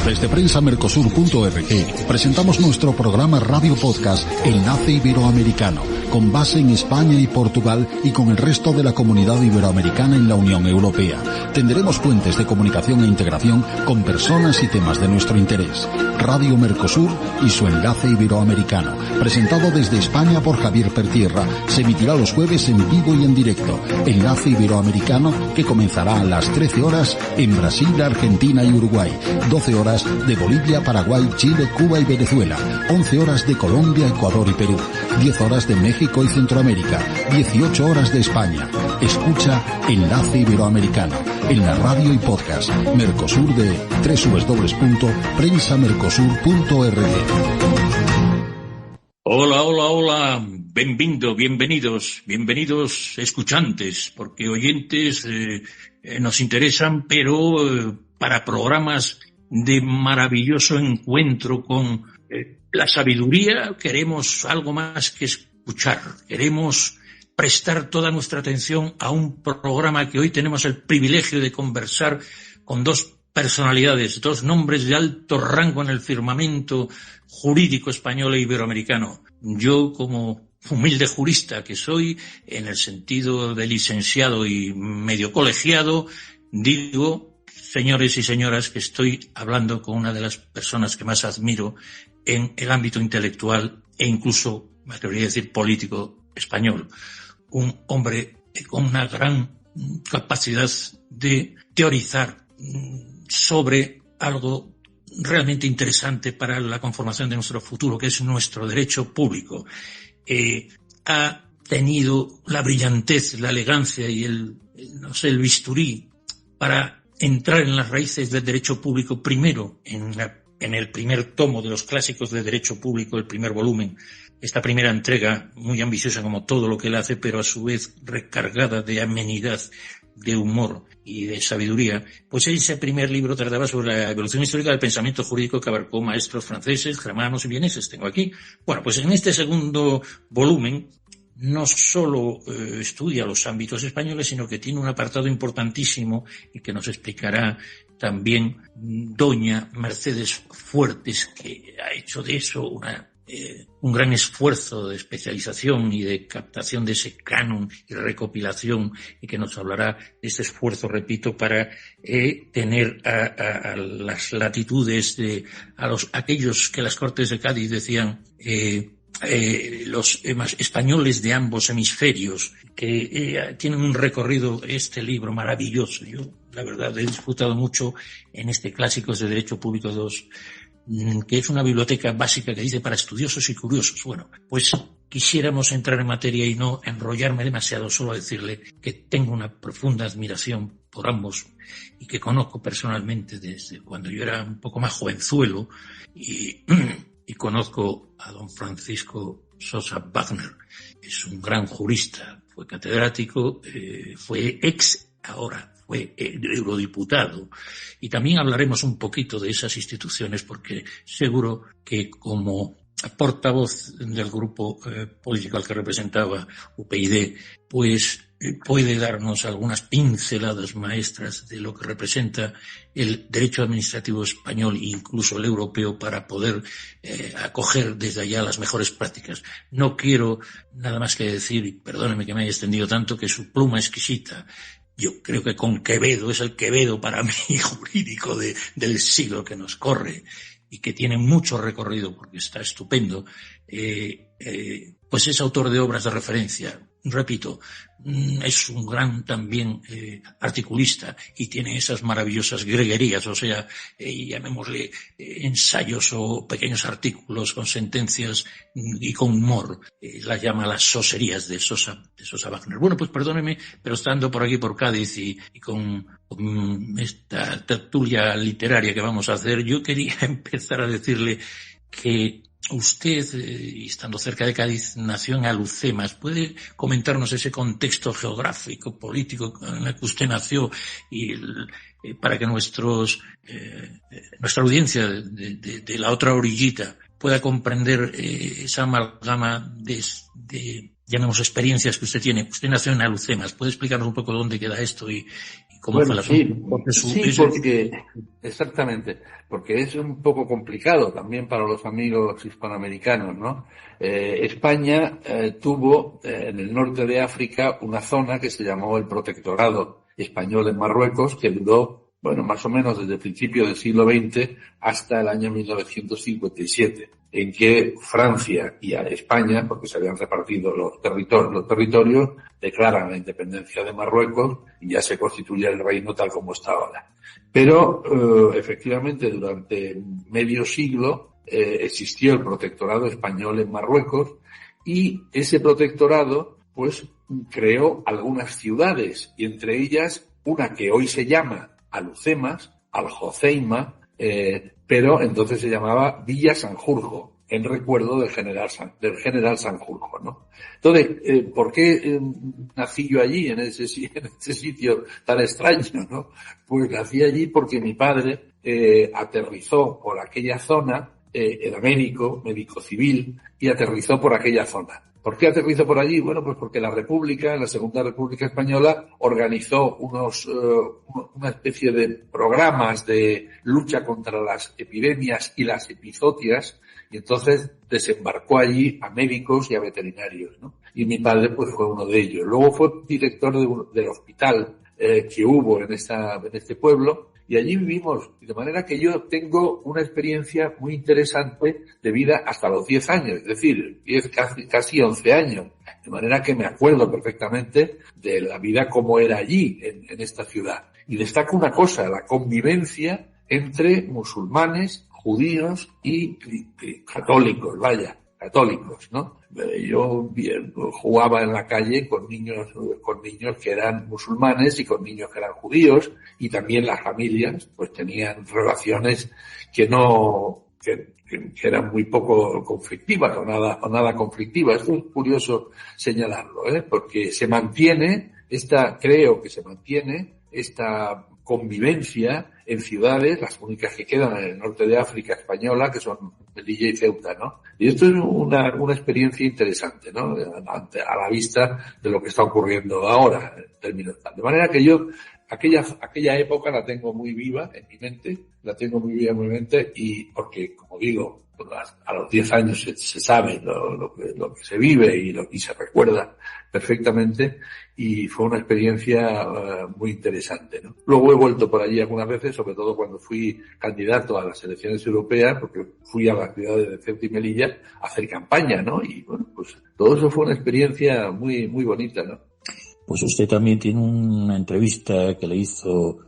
Desde prensamercosur.org presentamos nuestro programa Radio Podcast Enlace Iberoamericano, con base en España y Portugal y con el resto de la comunidad iberoamericana en la Unión Europea. Tendremos puentes de comunicación e integración con personas y temas de nuestro interés. Radio Mercosur y su Enlace Iberoamericano, presentado desde España por Javier Pertierra, se emitirá los jueves en vivo y en directo. Enlace Iberoamericano, que comenzará a las 13 horas en Brasil, Argentina y Uruguay, 12 horas de Bolivia, Paraguay, Chile, Cuba y Venezuela, 11 horas de Colombia, Ecuador y Perú, 10 horas de México y Centroamérica, 18 horas de España. Escucha Enlace Iberoamericano en la radio y podcast Mercosur de www.prensamercosur.org. Hola, bienvenidos escuchantes, porque oyentes nos interesan, pero para programas de maravilloso encuentro con la sabiduría queremos algo más que escuchar, queremos prestar toda nuestra atención a un programa que hoy tenemos el privilegio de conversar con dos personalidades, dos nombres de alto rango en el firmamento jurídico español e iberoamericano. Yo, como humilde jurista que soy, en el sentido de licenciado y medio colegiado, digo, señores y señoras, que estoy hablando con una de las personas que más admiro en el ámbito intelectual e incluso, me atrevería a decir, político español. Un hombre con una gran capacidad de teorizar sobre algo realmente interesante para la conformación de nuestro futuro, que es nuestro derecho público. Ha tenido la brillantez, la elegancia y el bisturí para entrar en las raíces del derecho público, primero en el primer tomo de los clásicos de derecho público, el primer volumen, esta primera entrega muy ambiciosa como todo lo que él hace, pero a su vez recargada de amenidad, de humor y de sabiduría. Pues ese primer libro trataba sobre la evolución histórica del pensamiento jurídico, que abarcó maestros franceses, germanos y vieneses. Tengo aquí. Bueno, pues en este segundo volumen no solo estudia los ámbitos españoles, sino que tiene un apartado importantísimo y que nos explicará también doña Mercedes Fuertes, que ha hecho de eso un gran esfuerzo de especialización y de captación de ese canon y recopilación, y que nos hablará de este esfuerzo, repito, para tener a las latitudes de aquellos que las Cortes de Cádiz decían los españoles de ambos hemisferios, que tienen un recorrido, este libro maravilloso. Yo, la verdad, he disfrutado mucho en este Clásicos de Derecho Público 2, que es una biblioteca básica que dice para estudiosos y curiosos. Bueno, pues quisiéramos entrar en materia y no enrollarme demasiado, solo decirle que tengo una profunda admiración por ambos y que conozco personalmente desde cuando yo era un poco más jovenzuelo, y conozco a don Francisco Sosa Wagner. Es un gran jurista, fue catedrático, fue eurodiputado, y también hablaremos un poquito de esas instituciones, porque seguro que como portavoz del grupo político al que representaba, UPyD, pues puede darnos algunas pinceladas maestras de lo que representa el derecho administrativo español e incluso el europeo, para poder acoger desde allá las mejores prácticas. No quiero nada más que decir, y perdóneme que me haya extendido tanto, que su pluma exquisita. Yo creo que con Quevedo, es el Quevedo para mí jurídico del siglo que nos corre, y que tiene mucho recorrido porque está estupendo, pues es autor de obras de referencia. Repito, es un gran también articulista, y tiene esas maravillosas greguerías, o sea, llamémosle ensayos o pequeños artículos con sentencias y con humor. Las llama las soserías de Sosa Wagner. Bueno, pues perdóneme, pero estando por aquí por Cádiz y con esta tertulia literaria que vamos a hacer, yo quería empezar a decirle que usted, estando cerca de Cádiz, nació en Alucemas. ¿Puede comentarnos ese contexto geográfico, político en el que usted nació, y para que nuestra audiencia de la otra orillita pueda comprender esa amalgama de llamemos, experiencias que usted tiene. Usted nació en Alhucemas. ¿Puede explicarnos un poco dónde queda esto y cómo fue la porque exactamente, porque es un poco complicado también para los amigos hispanoamericanos, ¿no? España tuvo en el norte de África una zona que se llamó el Protectorado Español en Marruecos, que duró, más o menos desde el principio del siglo XX hasta el año 1957, en que Francia y España, porque se habían repartido los territorios, declaran la independencia de Marruecos y ya se constituye el reino tal como está ahora. Pero, efectivamente, durante medio siglo existió el Protectorado Español en Marruecos y ese protectorado, pues, creó algunas ciudades y entre ellas una que hoy se llama Alhucemas, Aljoceima, pero entonces se llamaba Villa Sanjurjo, en recuerdo del general Sanjurjo, ¿no? Entonces, ¿por qué nací yo allí, en ese sitio tan extraño, no? Pues nací allí porque mi padre aterrizó por aquella zona, era médico civil, y aterrizó por aquella zona. ¿Por qué aterrizó por allí? Bueno, pues porque la Segunda República Española, organizó una especie de programas de lucha contra las epidemias y las epizootias, y entonces desembarcó allí a médicos y a veterinarios, ¿no? Y mi padre, pues, fue uno de ellos. Luego fue director del hospital que hubo en este pueblo, y allí vivimos, de manera que yo tengo una experiencia muy interesante de vida hasta los 10 años, es decir, casi 11 años, de manera que me acuerdo perfectamente de la vida como era allí, en esta ciudad. Y destaco una cosa, la convivencia entre musulmanes, judíos y católicos, ¿no? Yo jugaba en la calle con niños que eran musulmanes y con niños que eran judíos, y también las familias pues tenían relaciones que eran muy poco conflictivas o nada conflictivas. Esto es curioso señalarlo, porque creo que se mantiene esta convivencia en ciudades, las únicas que quedan en el norte de África española, que son Melilla y Ceuta, ¿no? Y esto es una experiencia interesante, ¿no? A la vista de lo que está ocurriendo ahora, en términos tal. De manera que yo, aquella época la tengo muy viva en mi mente, y porque, como digo, a los 10 años se sabe lo que se vive y se recuerda perfectamente, y fue una experiencia muy interesante, ¿no? Luego he vuelto por allí algunas veces, sobre todo cuando fui candidato a las elecciones europeas, porque fui a las ciudades de Ceuta y Melilla a hacer campaña, ¿no? Y bueno, pues todo eso fue una experiencia muy, muy bonita, ¿no? Pues usted también tiene una entrevista que le hizo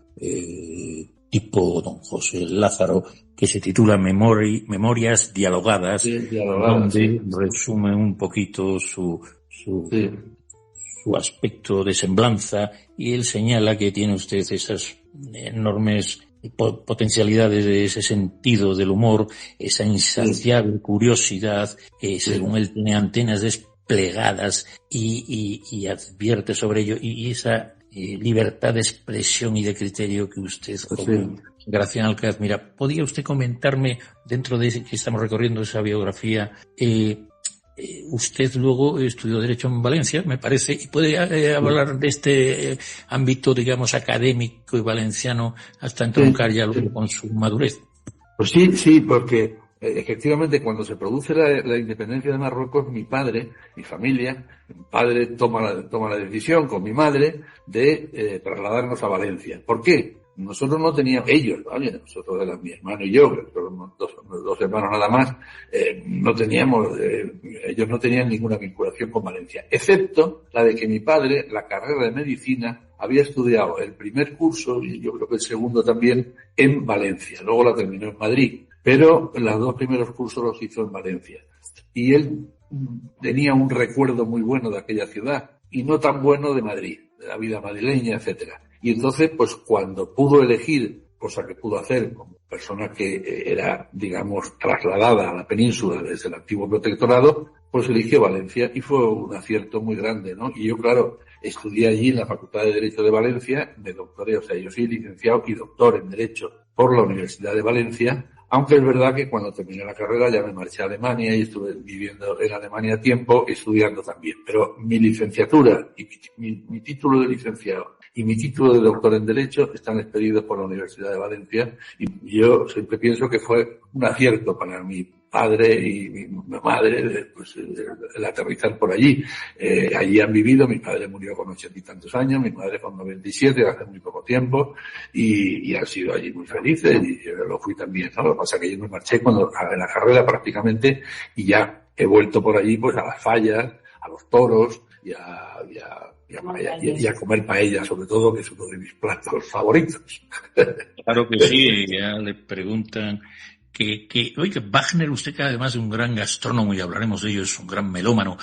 tipo don José Lázaro, que se titula Memorias Dialogadas, donde resume un poquito su aspecto de semblanza, y él señala que tiene usted esas enormes potencialidades de ese sentido del humor, esa insaciable curiosidad, que según él tiene antenas desplegadas y advierte sobre ello, y esa libertad de expresión y de criterio que usted como Gracián Alcaraz mira. ¿Podría usted comentarme, dentro de que estamos recorriendo esa biografía, usted luego estudió Derecho en Valencia, me parece, y puede hablar de este ámbito, digamos, académico y valenciano hasta entroncar ya luego con su madurez? Pues sí, porque efectivamente cuando se produce la independencia de Marruecos, mi padre toma la decisión con mi madre de trasladarnos a Valencia. ¿Por qué? Nosotros no teníamos, nosotros eran mi hermano y yo, dos hermanos nada más, ellos no tenían ninguna vinculación con Valencia, excepto la de que mi padre, la carrera de medicina, había estudiado el primer curso, y yo creo que el segundo también, en Valencia. Luego la terminó en Madrid, pero los dos primeros cursos los hizo en Valencia. Y él tenía un recuerdo muy bueno de aquella ciudad, y no tan bueno de Madrid, de la vida madrileña, etcétera. Y entonces, pues cuando pudo elegir, cosa que pudo hacer como persona que era, digamos, trasladada a la península desde el antiguo protectorado, pues eligió Valencia, y fue un acierto muy grande, ¿no? Y yo, claro, estudié allí en la Facultad de Derecho de Valencia, me doctoré, o sea, yo soy licenciado y doctor en Derecho por la Universidad de Valencia, Aunque es verdad que cuando terminé la carrera ya me marché a Alemania y estuve viviendo en Alemania tiempo, estudiando también. Pero mi licenciatura y mi título de licenciado y mi título de doctor en Derecho están expedidos por la Universidad de Valencia, y yo siempre pienso que fue un acierto para mi padre y mi madre pues, el aterrizar por allí. Allí han vivido, mi padre murió con 80 y tantos años, mi madre con 97, hace muy poco tiempo, y han sido allí muy felices, y yo lo fui también, ¿no? Lo que pasa es que yo me marché en la carrera prácticamente, y ya he vuelto por allí pues a las fallas, a los toros, y a comer paella, sobre todo, que es uno de mis platos favoritos. Claro que sí, ya le preguntan oiga, Wagner, usted que además es un gran gastrónomo, y hablaremos de ello, es un gran melómano.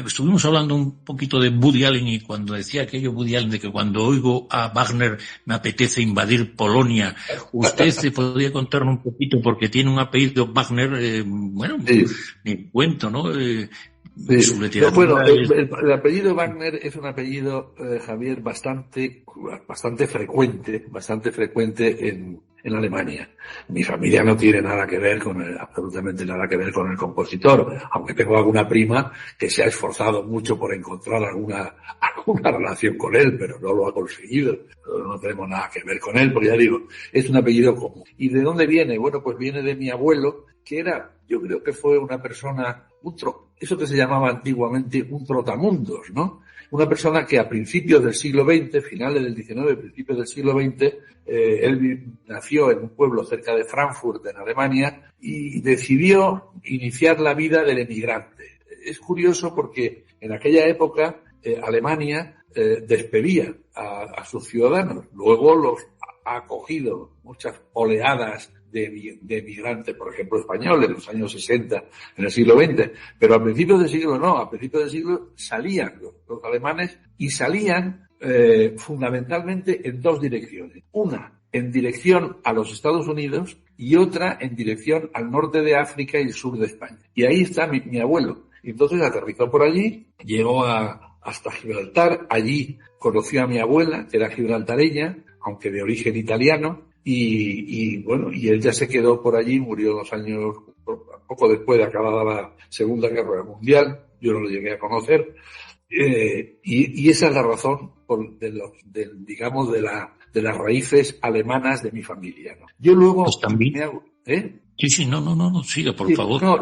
Estuvimos hablando un poquito de Woody Allen, y cuando decía aquello Woody Allen de que cuando oigo a Wagner me apetece invadir Polonia, usted se podría contarnos un poquito, porque tiene un apellido Wagner, sí. Ni cuento, ¿no? Sí. No, bueno, el apellido Wagner es un apellido, Javier, bastante frecuente en Alemania. Mi familia no tiene nada que ver absolutamente nada que ver con el compositor, aunque tengo alguna prima que se ha esforzado mucho por encontrar alguna relación con él, pero no lo ha conseguido. No tenemos nada que ver con él, porque ya digo, es un apellido común. ¿Y de dónde viene? Bueno, pues viene de mi abuelo, que yo creo que fue una persona, eso que se llamaba antiguamente un trotamundos, ¿no? Una persona que a principios del siglo XX, finales del XIX, principios del siglo XX, él nació en un pueblo cerca de Frankfurt, en Alemania, y decidió iniciar la vida del emigrante. Es curioso porque en aquella época Alemania despedía a sus ciudadanos. Luego los ha acogido muchas oleadas de emigrantes, por ejemplo, españoles, en los años 60, en el siglo XX. Pero a principios del siglo salían los alemanes, y salían fundamentalmente en dos direcciones. Una en dirección a los Estados Unidos y otra en dirección al norte de África y el sur de España. Y ahí está mi abuelo. Y entonces aterrizó por allí, llegó hasta Gibraltar, allí conoció a mi abuela, que era gibraltareña, aunque de origen italiano, y él ya se quedó por allí, murió poco después de acabada la Segunda Guerra Mundial. Yo no lo llegué a conocer, y esa es la razón de las raíces alemanas de mi familia, ¿no? Yo luego pues también. Sí, no, siga, por favor. No,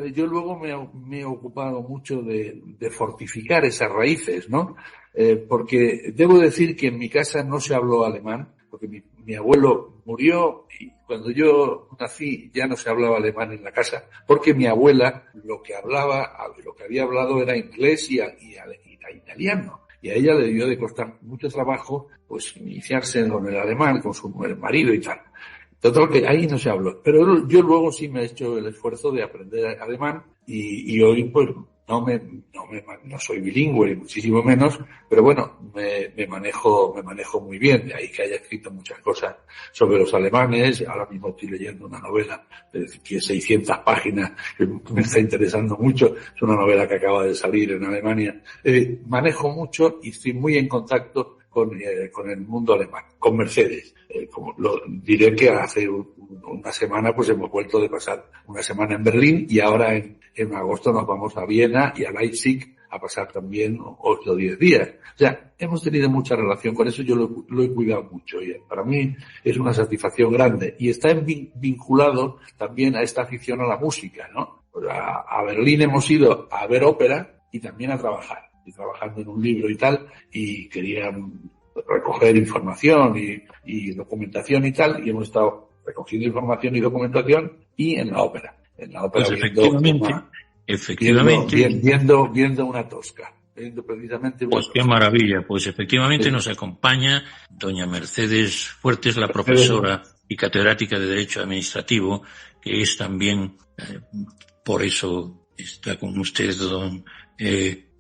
yo luego me he ocupado mucho de fortificar esas raíces, ¿no? Porque debo decir que en mi casa no se habló alemán, porque mi abuelo murió, y cuando yo nací ya no se hablaba alemán en la casa, porque mi abuela lo que había hablado era inglés y italiano. Y a ella le debió de costar mucho trabajo pues iniciarse con el alemán, con su marido y tal. Total, que ahí no se habló. Pero yo luego sí me he hecho el esfuerzo de aprender alemán, y hoy pues no soy bilingüe ni muchísimo menos, pero bueno, me manejo muy bien. De ahí que haya escrito muchas cosas sobre los alemanes. Ahora mismo estoy leyendo una novela de 600 páginas que me está interesando mucho. Es una novela que acaba de salir en Alemania. Manejo mucho y estoy muy en contacto con el mundo alemán, con Mercedes. Diré que hace una semana pues hemos vuelto de pasar una semana en Berlín, y ahora en agosto nos vamos a Viena y a Leipzig a pasar también 8 o 10 días. O sea, hemos tenido mucha relación con eso, yo lo he cuidado mucho, y para mí es una satisfacción grande, y está vinculado también a esta afición a la música, ¿no? Pues a Berlín hemos ido a ver ópera y también a trabajar. Estoy trabajando en un libro y tal, y quería recoger información y documentación y tal, y hemos estado recogiendo información y documentación y en la ópera. Pues efectivamente. Viendo una tosca. Viendo precisamente una tosca. Qué maravilla. Pues efectivamente sí. Nos acompaña doña Mercedes Fuertes, la profesora y catedrática de Derecho Administrativo, que es también, por eso está con usted,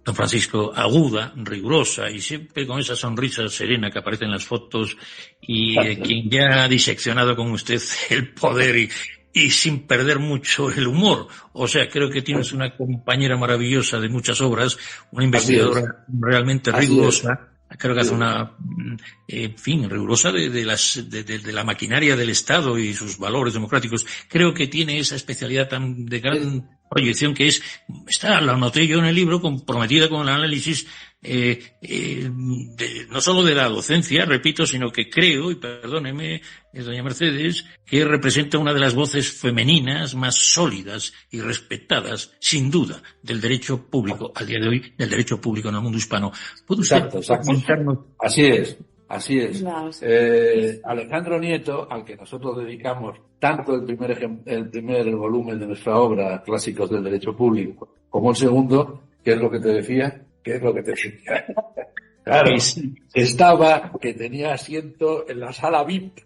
don Francisco, aguda, rigurosa y siempre con esa sonrisa serena que aparece en las fotos, y quien ya ha diseccionado con usted el poder y sin perder mucho el humor. O sea, creo que tienes una compañera maravillosa de muchas obras, una investigadora realmente rigurosa, creo que hace una, rigurosa de la maquinaria del Estado y sus valores democráticos. Creo que tiene esa especialidad tan de gran proyección que lo noté yo en el libro, comprometida con el análisis, no solo de la docencia, repito, sino que creo, y perdóneme, doña Mercedes, que representa una de las voces femeninas más sólidas y respetadas, sin duda, del derecho público, al día de hoy, del derecho público en el mundo hispano. ¿Puede usted comentarnos? Así es. Alejandro Nieto, al que nosotros dedicamos tanto el primer volumen de nuestra obra, Clásicos del Derecho Público, como el segundo, ¿qué es lo que te decía? Claro, que tenía asiento en la sala VIP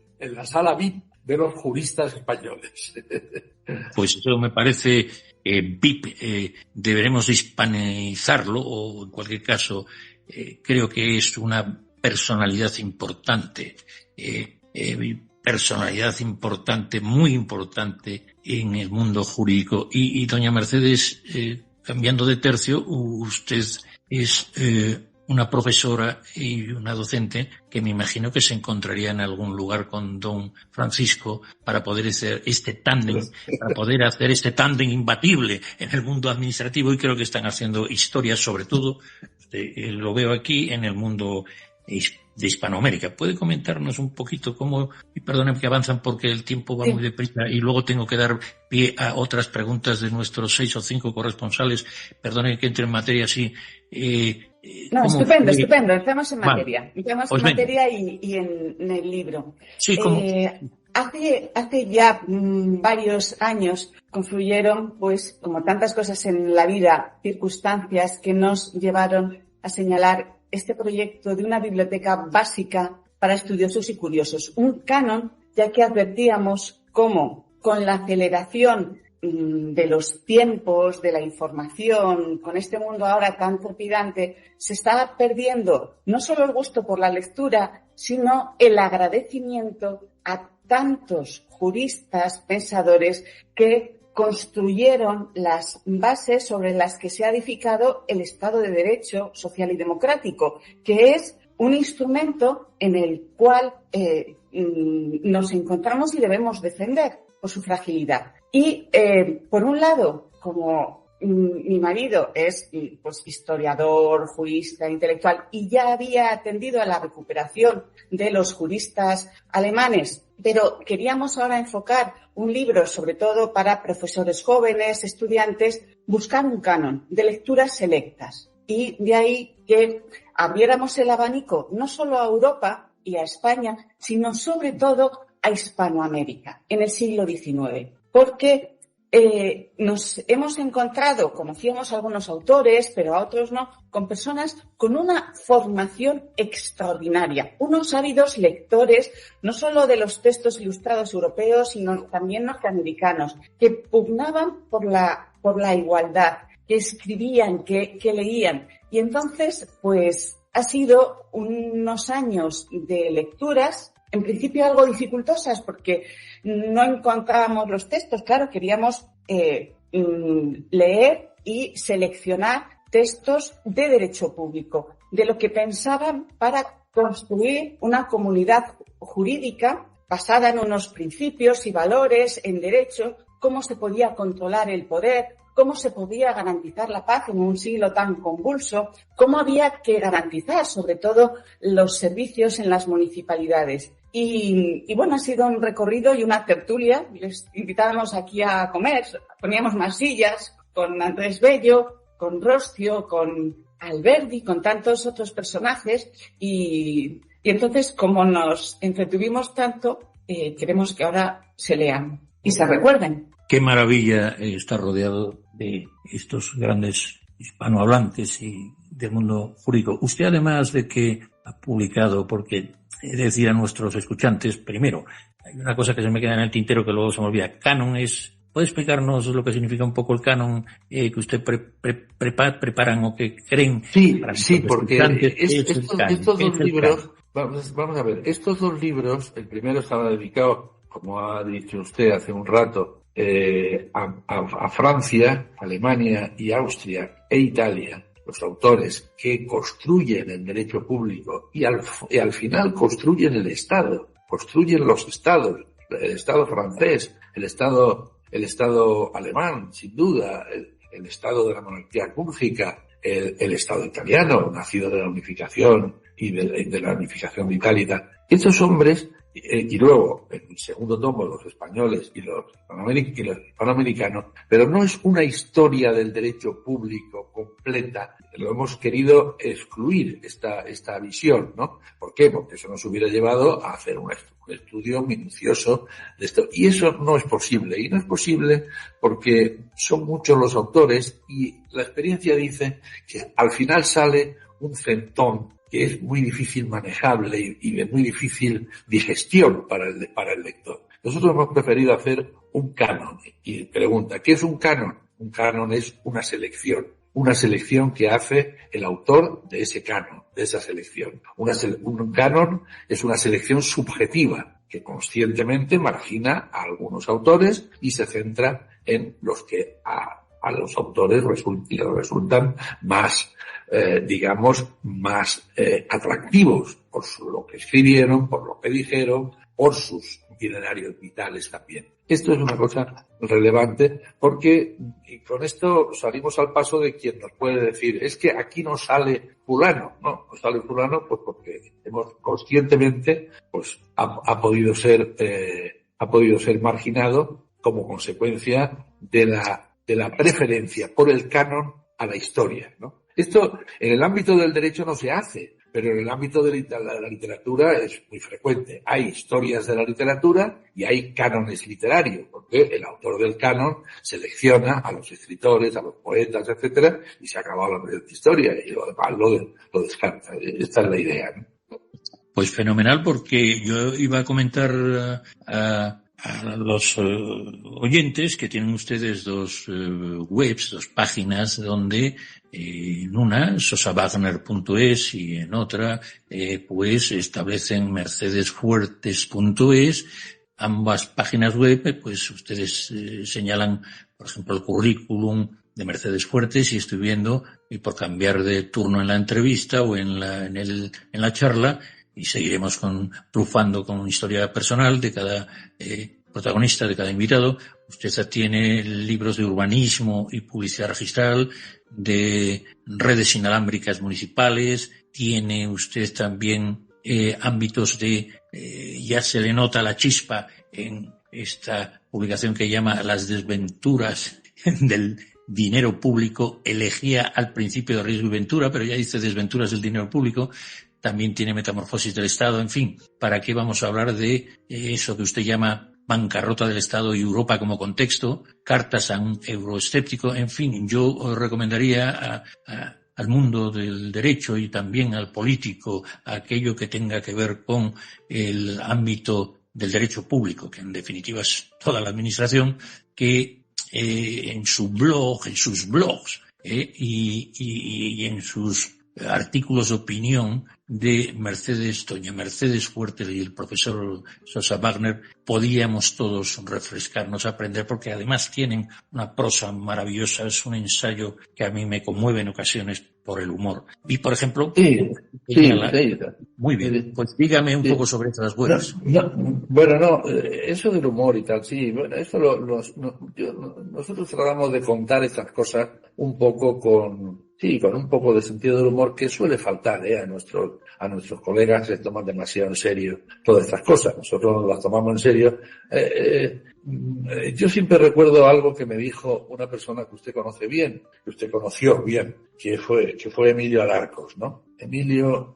de los juristas españoles. Pues eso me parece VIP, deberemos hispanizarlo, o en cualquier caso, creo que es una personalidad importante, muy importante en el mundo jurídico. Y doña Mercedes, cambiando de tercio, usted es una profesora y una docente que me imagino que se encontraría en algún lugar con don Francisco para poder hacer este tándem imbatible en el mundo administrativo, y creo que están haciendo historia, sobre todo, lo veo aquí, en el mundo de Hispanoamérica. ¿Puede comentarnos un poquito cómo, y perdónenme que avanzan porque el tiempo va muy deprisa y luego tengo que dar pie a otras preguntas de nuestros 6 o 5 corresponsales? Perdónenme que entre en materia así. Estupendo. Entramos en materia. Y en el libro. Sí, ¿cómo? Hace ya varios años confluyeron, pues, como tantas cosas en la vida, circunstancias que nos llevaron a señalar este proyecto de una biblioteca básica para estudiosos y curiosos. Un canon, ya que advertíamos cómo, con la aceleración de los tiempos, de la información, con este mundo ahora tan trepidante, se estaba perdiendo no solo el gusto por la lectura, sino el agradecimiento a tantos juristas, pensadores que construyeron las bases sobre las que se ha edificado el Estado de Derecho social y democrático, que es un instrumento en el cual nos encontramos y debemos defender por su fragilidad. Y, por un lado, como mi marido es, pues, historiador, jurista, intelectual, y ya había atendido a la recuperación de los juristas alemanes, pero queríamos ahora enfocar un libro, sobre todo para profesores jóvenes, estudiantes, buscar un canon de lecturas selectas. Y de ahí que abriéramos el abanico no solo a Europa y a España, sino sobre todo a Hispanoamérica en el siglo XIX. Porque nos hemos encontrado, conocíamos a algunos autores, pero a otros no, con personas con una formación extraordinaria, unos ávidos lectores, no solo de los textos ilustrados europeos, sino también norteamericanos, que pugnaban por la igualdad, que escribían, que leían. Y entonces, pues, ha sido unos años de lecturas, en principio algo dificultosas, porque no encontrábamos los textos. Claro, queríamos leer y seleccionar textos de derecho público, de lo que pensaban para construir una comunidad jurídica basada en unos principios y valores, en derecho, cómo se podía controlar el poder, cómo se podía garantizar la paz en un siglo tan convulso, cómo había que garantizar, sobre todo, los servicios en las municipalidades. Y bueno, ha sido un recorrido y una tertulia. Les invitábamos aquí a comer, poníamos más sillas con Andrés Bello, con Rostio, con Alberdi, con tantos otros personajes. Y entonces, como nos entretuvimos tanto, queremos que ahora se lean y se recuerden. Qué maravilla estar rodeado de estos grandes hispanohablantes y del mundo jurídico. Usted, además de que ha publicado, porque he de decir a nuestros escuchantes, primero, hay una cosa que se me queda en el tintero que luego se me olvida. Canon es... ¿Puede explicarnos lo que significa un poco el canon que usted preparan o que creen? Sí, porque estos dos libros, vamos a ver, estos dos libros, el primero estaba dedicado, como ha dicho usted hace un rato, a Francia, Alemania y Austria e Italia, los autores que construyen el derecho público y al final construyen el Estado, construyen los estados, el Estado francés, el Estado alemán, sin duda, el Estado de la monarquía cúrgica, el Estado italiano, nacido de la unificación y de la unificación de Italia. Estos hombres, y luego, en el segundo tomo, los españoles y los hispanoamericanos, pero no es una historia del derecho público completa. Lo hemos querido excluir, esta visión, ¿no? ¿Por qué? Porque eso nos hubiera llevado a hacer un estudio minucioso de esto. Y eso no es posible. Y no es posible porque son muchos los autores y la experiencia dice que al final sale un centón que es muy difícil manejable y de muy difícil digestión para el lector. Nosotros hemos preferido hacer un canon. Y pregunta, ¿qué es un canon? Un canon es una selección que hace el autor de ese canon, de esa selección. Un canon es una selección subjetiva que conscientemente margina a algunos autores y se centra en los que a los autores resultan más, más atractivos por lo que escribieron, por lo que dijeron, por sus itinerarios vitales también. Esto es una cosa relevante porque y con esto salimos al paso de quien nos puede decir es que aquí no sale fulano. No sale fulano pues porque hemos conscientemente pues ha podido ser marginado como consecuencia de la preferencia por el canon a la historia, ¿no? Esto en el ámbito del derecho no se hace, pero en el ámbito de la literatura es muy frecuente. Hay historias de la literatura y hay cánones literarios, porque el autor del canon selecciona a los escritores, a los poetas, etcétera, y se ha acabado la presente historia y lo demás lo descarta. Esta es la idea, ¿no? Pues fenomenal, porque yo iba a comentar a los oyentes que tienen ustedes dos webs, dos páginas donde en una sosawagner.es y en otra pues establecen mercedesfuertes.es. Ambas páginas web pues ustedes señalan, por ejemplo, el currículum de Mercedes Fuertes y estoy viendo, y por cambiar de turno en la entrevista o en la charla, y seguiremos trufando con historia personal de cada protagonista, de cada invitado. Usted tiene libros de urbanismo y publicidad registral, de redes inalámbricas municipales, tiene usted también ámbitos de, ya se le nota la chispa en esta publicación que llama Las desventuras del dinero público, elegía al principio de riesgo y ventura, pero ya dice desventuras del dinero público. También tiene Metamorfosis del Estado, en fin, ¿para qué vamos a hablar de eso que usted llama bancarrota del Estado y Europa como contexto? Cartas a un euroescéptico, en fin, yo recomendaría al mundo del derecho y también al político, a aquello que tenga que ver con el ámbito del derecho público, que en definitiva es toda la administración, que en sus blogs y en sus artículos de opinión de doña Mercedes Fuertes y el profesor Sosa Wagner, podíamos todos refrescarnos, aprender, porque además tienen una prosa maravillosa, es un ensayo que a mí me conmueve en ocasiones por el humor. Y, por ejemplo, muy bien, pues dígame un poco sobre estas webs. Eso del humor y tal, sí, bueno, eso nosotros tratamos de contar estas cosas un poco con un poco de sentido del humor que suele faltar, a nuestros colegas se toman demasiado en serio todas estas cosas. Nosotros las tomamos en serio. Yo siempre recuerdo algo que me dijo una persona que usted conoce bien, que usted conoció bien, que fue Emilio Alarcos, ¿no? Emilio,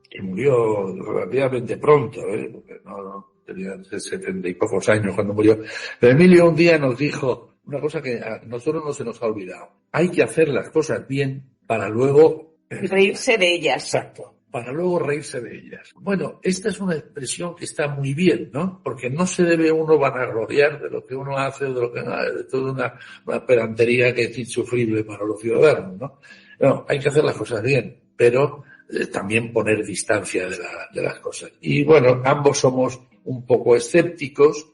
que murió relativamente pronto, porque no tenía 70 y pocos años cuando murió. Pero Emilio un día nos dijo una cosa que a nosotros no se nos ha olvidado. Hay que hacer las cosas bien para luego reírse de ellas. Exacto. Para luego reírse de ellas. Bueno, esta es una expresión que está muy bien, ¿no? Porque no se debe uno vanagloriar de lo que uno hace o de lo que no hace, de toda una pedantería que es insufrible para los ciudadanos, ¿no? No, hay que hacer las cosas bien, pero también poner distancia de las cosas. Y bueno, ambos somos un poco escépticos.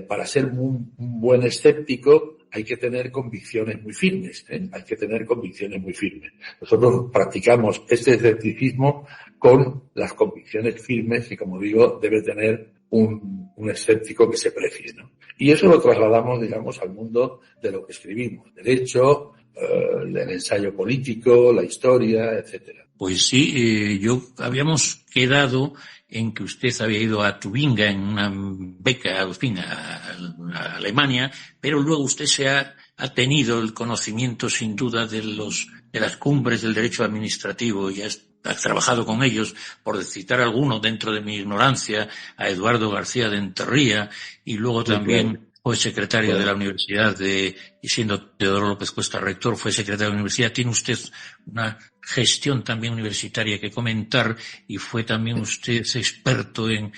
Para ser un buen escéptico hay que tener convicciones muy firmes, hay que tener convicciones muy firmes. Nosotros practicamos este escepticismo con las convicciones firmes que, como digo, debe tener un escéptico que se precie, ¿no? Y eso lo trasladamos, digamos, al mundo de lo que escribimos, derecho, el ensayo político, la historia, etcétera. Pues sí, habíamos quedado en que usted había ido a Tubinga en una beca, al fin, a Alemania, pero luego usted ha tenido el conocimiento, sin duda, de las cumbres del derecho administrativo y ha trabajado con ellos, por citar alguno dentro de mi ignorancia, a Eduardo García de Enterría, y luego también fue secretario de la universidad y siendo Teodoro López Cuesta rector, fue secretario de la universidad. Tiene usted una gestión también universitaria que comentar, y fue también usted experto en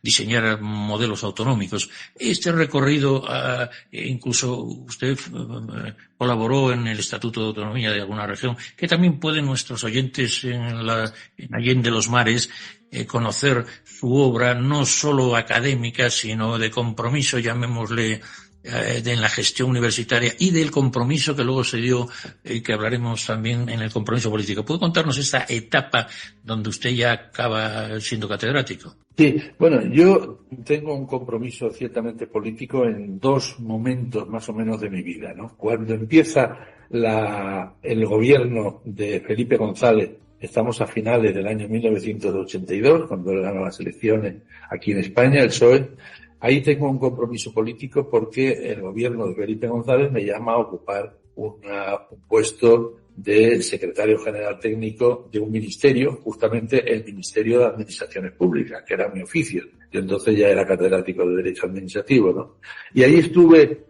diseñar modelos autonómicos. Este recorrido, incluso usted colaboró en el Estatuto de Autonomía de alguna región, que también pueden nuestros oyentes en Allende los Mares conocer su obra, no solo académica, sino de compromiso, llamémosle, en la gestión universitaria, y del compromiso que luego se dio, que hablaremos también en el compromiso político. ¿Puede contarnos esta etapa donde usted ya acaba siendo catedrático? Sí, bueno, yo tengo un compromiso ciertamente político en dos momentos más o menos de mi vida, ¿no? Cuando empieza el gobierno de Felipe González, estamos a finales del año 1982, cuando él ganó las elecciones aquí en España, el PSOE. Ahí tengo un compromiso político porque el gobierno de Felipe González me llama a ocupar un puesto de secretario general técnico de un ministerio, justamente el Ministerio de Administraciones Públicas, que era mi oficio. Yo entonces ya era catedrático de Derecho Administrativo, ¿no? Y ahí estuve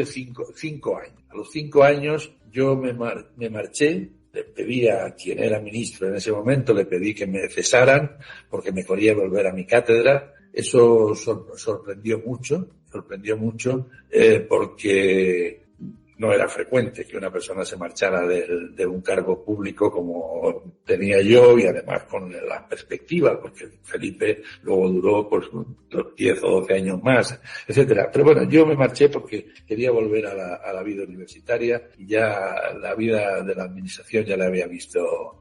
5 años. A los 5 años yo me marché. Le pedí a quien era ministro en ese momento, le pedí que me cesaran porque me quería volver a mi cátedra. Eso sorprendió mucho, porque no era frecuente que una persona se marchara de un cargo público como tenía yo, y además con la perspectiva, porque Felipe luego duró pues 10 o 12 años más, etcétera. Pero bueno, yo me marché porque quería volver a la vida universitaria, y ya la vida de la administración ya la había visto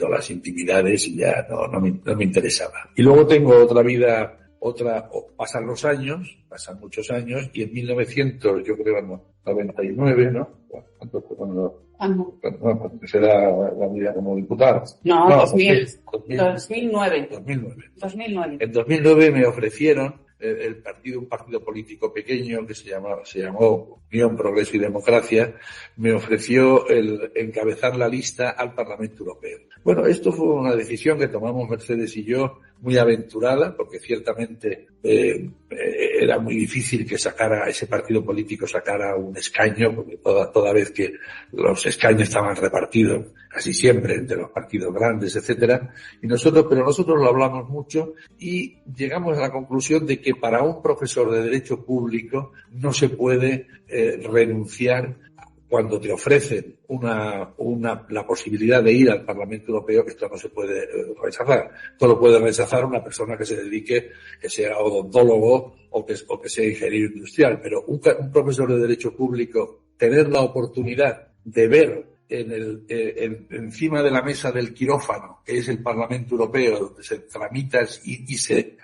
las intimidades, y ya no me interesaba. Y luego tengo otra vida, pasan muchos años, y en 1999, ¿no? ¿Cuánto fue cuando será la vida como diputado? No, 2009. En 2009 me ofrecieron un partido político pequeño que se llamó Unión, Progreso y Democracia, me ofreció el encabezar la lista al Parlamento Europeo. Bueno, esto fue una decisión que tomamos Mercedes y yo muy aventurada, porque ciertamente era muy difícil que ese partido político sacara un escaño, porque toda vez que los escaños estaban repartidos casi siempre entre los partidos grandes, etcétera, pero nosotros lo hablamos mucho y llegamos a la conclusión de que para un profesor de Derecho Público no se puede renunciar cuando te ofrecen la posibilidad de ir al Parlamento Europeo, que esto no se puede rechazar. Esto lo puede rechazar una persona que se dedique, que sea odontólogo o que sea ingeniero industrial. Pero un profesor de Derecho Público, tener la oportunidad de ver encima de la mesa del quirófano, que es el Parlamento Europeo, donde se tramitan y se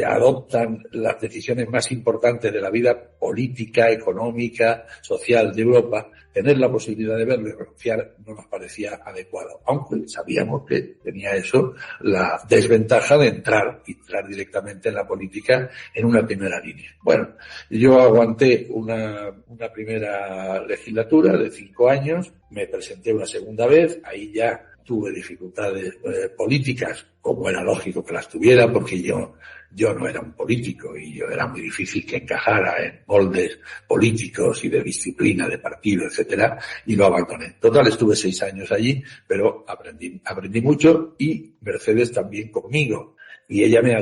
adoptan las decisiones más importantes de la vida política, económica, social de Europa, tener la posibilidad de verlo y renunciar no nos parecía adecuado, aunque sabíamos que tenía eso la desventaja de entrar directamente en la política en una primera línea. Bueno, yo aguanté una primera legislatura de 5 años, me presenté una segunda vez, ahí ya tuve dificultades políticas, como era lógico que las tuviera, porque yo no era un político y yo era muy difícil que encajara en moldes políticos y de disciplina de partido, etcétera, y lo abandoné. Total, estuve 6 años allí, pero aprendí mucho, y Mercedes también conmigo. Y ella me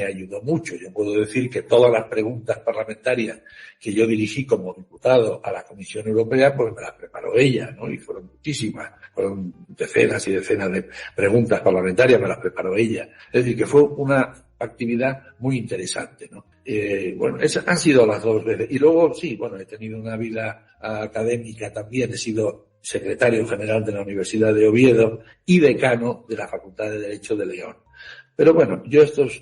ayudó mucho. Yo puedo decir que todas las preguntas parlamentarias que yo dirigí como diputado a la Comisión Europea, pues me las preparó ella, ¿no? Y fueron muchísimas, fueron decenas y decenas de preguntas parlamentarias, me las preparó ella. Es decir, que fue una actividad muy interesante, ¿no? Bueno, esas han sido las 2 veces. Y luego, sí, bueno, he tenido una vida académica también. He sido secretario general de la Universidad de Oviedo y decano de la Facultad de Derecho de León. Pero bueno, yo estos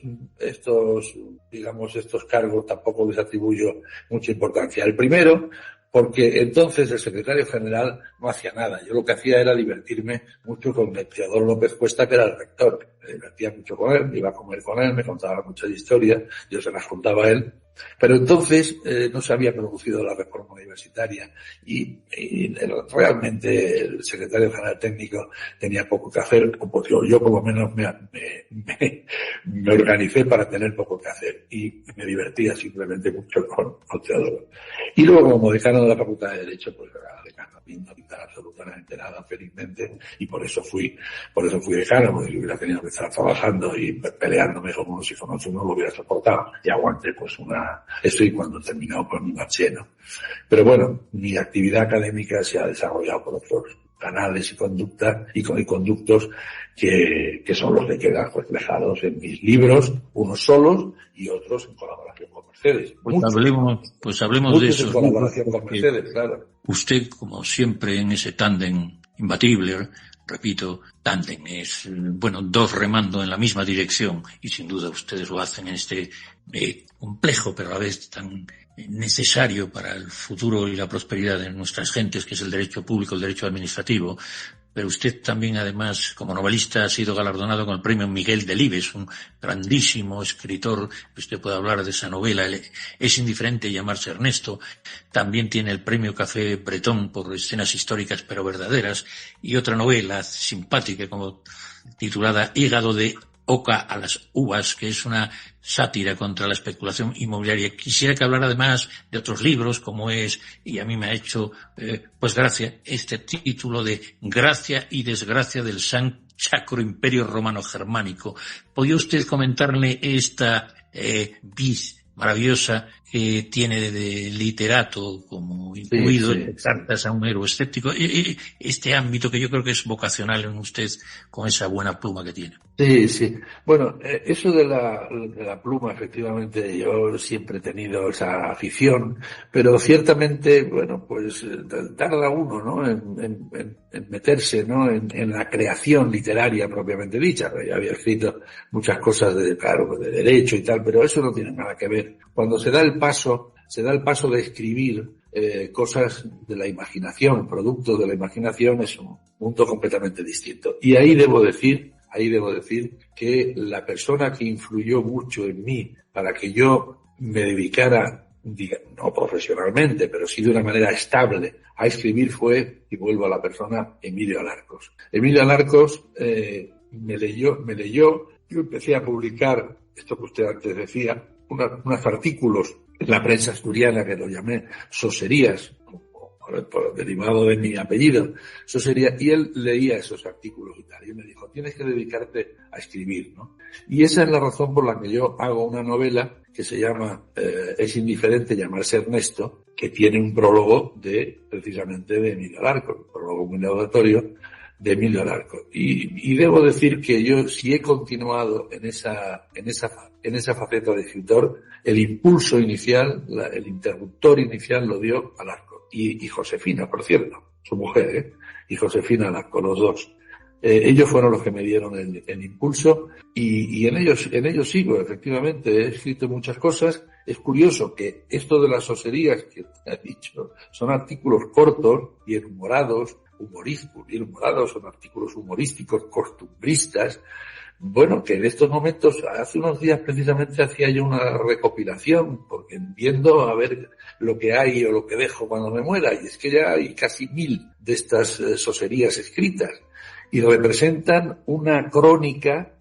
cargos tampoco les atribuyo mucha importancia. El primero, porque entonces el secretario general no hacía nada. Yo lo que hacía era divertirme mucho con Teodoro López Cuesta, que era el rector. Me divertía mucho con él, me iba a comer con él, me contaba muchas historias, yo se las contaba a él. Pero entonces no se había producido la reforma universitaria y realmente el secretario general técnico tenía poco que hacer, pues yo por lo menos me organicé para tener poco que hacer y me divertía simplemente mucho con Teodoro. Y luego como decano de la Facultad de Derecho, pues era decano, no pintar absolutamente nada, felizmente, y por eso fui decano, porque yo hubiera tenido que estar trabajando y peleándome con unos y con otros, no lo hubiera soportado, y aguanté pues estoy cuando terminó con mi marché, ¿no? Pero bueno, mi actividad académica se ha desarrollado por otros canales y conductos que son los que quedan reflejados en mis libros, unos solos y otros en colaboración con Mercedes. Pues hablemos de eso. En colaboración con Mercedes, claro. Usted, como siempre, en ese tándem imbatible, repito, tándem es, dos remando en la misma dirección, y sin duda ustedes lo hacen en este complejo, pero a la vez tan necesario para el futuro y la prosperidad de nuestras gentes, que es el derecho público, el derecho administrativo. Pero usted también, además, como novelista, ha sido galardonado con el premio Miguel Delibes, un grandísimo escritor. Usted puede hablar de esa novela, Es indiferente llamarse Ernesto. También tiene el premio Café Bretón por escenas históricas pero verdaderas. Y otra novela simpática, como titulada Hígado de Oca a las uvas, que es una sátira contra la especulación inmobiliaria. Quisiera que hablara además de otros libros, como es, y a mí me ha hecho gracia, este título de Gracia y desgracia del Sacro Imperio Romano Germánico. ¿Podría usted comentarle esta vis maravillosa que tiene de literato como incluido en cartas a un héroe escéptico, este ámbito que yo creo que es vocacional en usted con esa buena pluma que tiene? Sí. Bueno, eso de la pluma, efectivamente, yo siempre he tenido esa afición, pero ciertamente, bueno, pues tarda uno, ¿no? En meterse, ¿no? En la creación literaria propiamente dicha. Yo había escrito muchas cosas de derecho y tal, pero eso no tiene nada que ver. Cuando se da el paso de escribir cosas de la imaginación, productos de la imaginación, es un mundo completamente distinto. Y ahí debo decir que la persona que influyó mucho en mí para que yo me dedicara, no profesionalmente, pero sí de una manera estable a escribir fue, y vuelvo a la persona, Emilio Alarcos. Emilio Alarcos me leyó, yo empecé a publicar, esto que usted antes decía, unos artículos en la prensa asturiana que lo llamé soserías, derivado de mi apellido, sosería, y él leía esos artículos y tal, y me dijo, tienes que dedicarte a escribir, ¿no? Y esa es la razón por la que yo hago una novela que se llama Es indiferente llamarse Ernesto, que tiene un prólogo precisamente de Emilio Alarcos, un prólogo muy laudatorio de Emilio Alarcos. Y debo decir que yo sí he continuado en esa faceta de escritor. El impulso inicial, el interruptor inicial lo dio Alarcos. Y Josefina, por cierto, su mujer, y Josefina Alarcos, los dos. Ellos fueron los que me dieron el impulso y en ellos sigo, efectivamente. He escrito muchas cosas. Es curioso que esto de las soserías que te has dicho son artículos cortos, bien humorados, son artículos humorísticos, costumbristas. Bueno, que en estos momentos, hace unos días precisamente hacía yo una recopilación, porque viendo a ver lo que hay o lo que dejo cuando me muera, y es que ya hay casi 1000 de estas soserías escritas, y representan una crónica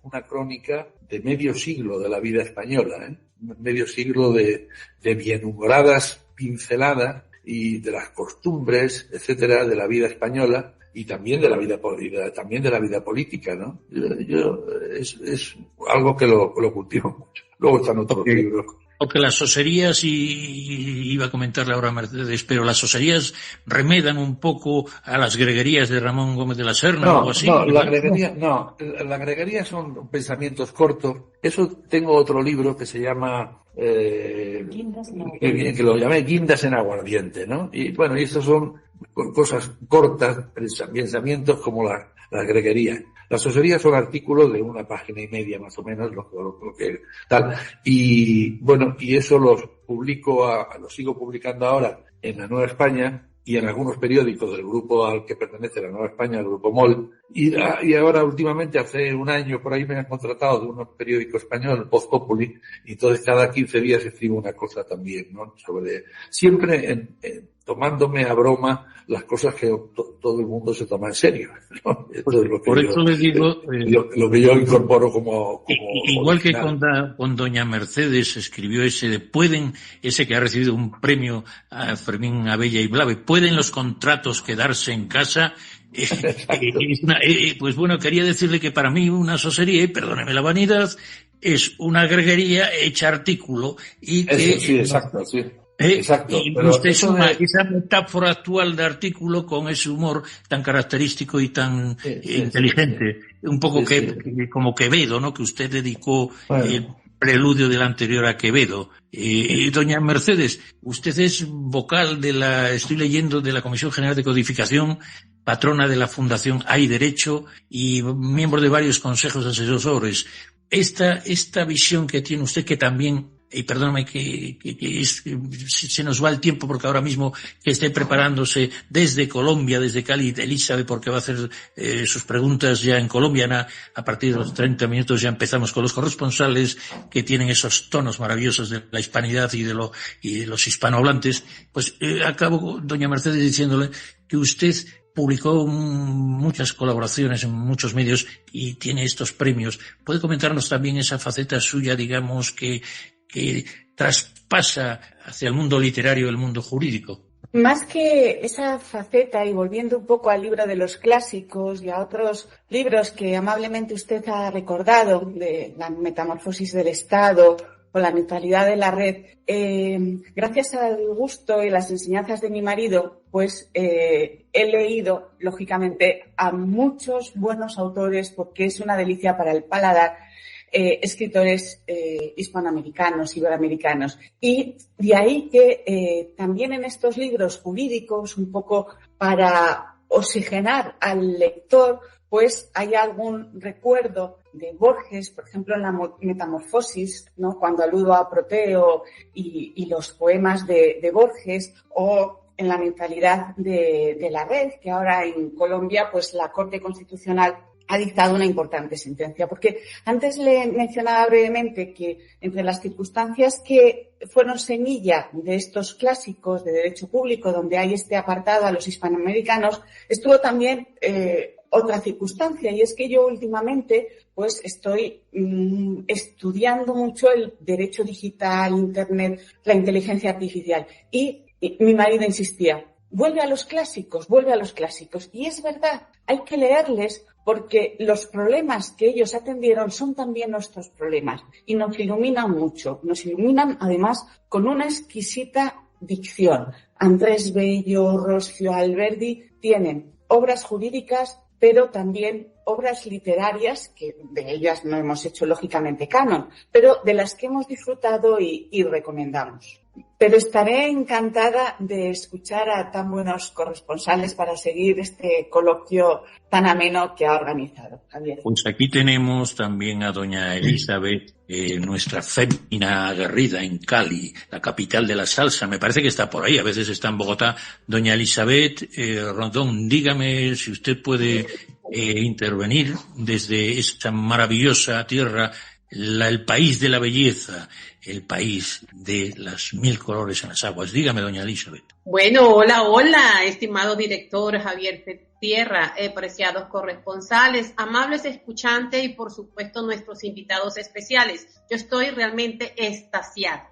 de medio siglo de la vida española, medio siglo de bienhumoradas pinceladas y de las costumbres, etcétera, de la vida española, y también de la vida política, ¿no? Es algo que lo cultivo mucho. Luego están otros libros. Porque las oserías, y iba a comentarle ahora a Mercedes, pero las oserías remedan un poco a las greguerías de Ramón Gómez de la Serna o algo así. No, la greguería son pensamientos cortos. Eso tengo otro libro que se llama que lo llamé Guindas en aguardiente, ¿no? Y bueno, y estos son cosas cortas, pensamientos como la greguería. Las oserías son artículos de 1 página y media más o menos, lo que tal. Y bueno, y eso los sigo publicando ahora en La Nueva España y en algunos periódicos del grupo al que pertenece La Nueva España, el grupo MOL. Y ahora últimamente, hace un año por ahí, me han contratado de un periódico español, Voz Populi, y entonces cada 15 días escribo una cosa también, ¿no? Siempre tomándome a broma las cosas que todo el mundo se toma en serio, ¿no? Esto es lo que por eso le digo, lo que yo incorporo como igual original. que con doña Mercedes escribió ese que ha recibido un premio a Fermín Abella y Blave, ¿pueden los contratos quedarse en casa? Pues bueno, quería decirle que para mí una sosería, y perdóneme la vanidad, es una greguería hecha artículo y que... Eso, sí, exacto, sí. Exacto. Y Pero usted eso esa metáfora actual de artículo con ese humor tan característico y tan inteligente, un poco como Quevedo, ¿no? Que usted dedicó el preludio del anterior a Quevedo. Doña Mercedes, usted es vocal estoy leyendo, de la Comisión General de Codificación, patrona de la Fundación Hay Derecho y miembro de varios consejos asesores. Esta visión que tiene usted, que también, y perdóname que se nos va el tiempo porque ahora mismo que esté preparándose desde Colombia, desde Cali, Elizabeth, porque va a hacer sus preguntas ya en Colombia. A partir de los 30 minutos ya empezamos con los corresponsales que tienen esos tonos maravillosos de la hispanidad y de los hispanohablantes. Pues acabo, doña Mercedes, diciéndole que usted publicó muchas colaboraciones en muchos medios y tiene estos premios. ¿Puede comentarnos también esa faceta suya, digamos, que traspasa hacia el mundo literario, el mundo jurídico? Más que esa faceta, y volviendo un poco al libro de los clásicos y a otros libros que amablemente usted ha recordado, de la metamorfosis del Estado o la neutralidad de la red, gracias al gusto y las enseñanzas de mi marido, pues he leído, lógicamente, a muchos buenos autores, porque es una delicia para el paladar, escritores hispanoamericanos, iberoamericanos. Y de ahí que también en estos libros jurídicos, un poco para oxigenar al lector, pues hay algún recuerdo de Borges, por ejemplo, en la Metamorfosis, ¿no? Cuando aludo a Proteo y los poemas de Borges, o en la neutralidad de la red, que ahora en Colombia, pues la Corte Constitucional ha dictado una importante sentencia, porque antes le mencionaba brevemente que entre las circunstancias que fueron semilla de estos clásicos de derecho público, donde hay este apartado a los hispanoamericanos, estuvo también otra circunstancia, y es que yo últimamente pues estoy estudiando mucho el derecho digital, Internet, la inteligencia artificial, y mi marido insistía: vuelve a los clásicos, y es verdad, hay que leerles, porque los problemas que ellos atendieron son también nuestros problemas y nos iluminan mucho. Nos iluminan, además, con una exquisita dicción. Andrés Bello, Roscio, Alberdi tienen obras jurídicas, pero también obras literarias, que de ellas no hemos hecho, lógicamente, canon, pero de las que hemos disfrutado y recomendamos. Pero estaré encantada de escuchar a tan buenos corresponsales para seguir este coloquio tan ameno que ha organizado, Javier. Pues aquí tenemos también a doña Elizabeth, nuestra fémina aguerrida en Cali, la capital de la salsa. Me parece que está por ahí, a veces está en Bogotá. Doña Elizabeth Rondón, dígame si usted puede intervenir desde esta maravillosa tierra, el país de la belleza, el país de las 1000 colores en las aguas. Dígame, doña Elizabeth. Bueno, hola, estimado director Javier Tierra, preciados corresponsales, amables escuchantes y, por supuesto, nuestros invitados especiales. Yo estoy realmente extasiada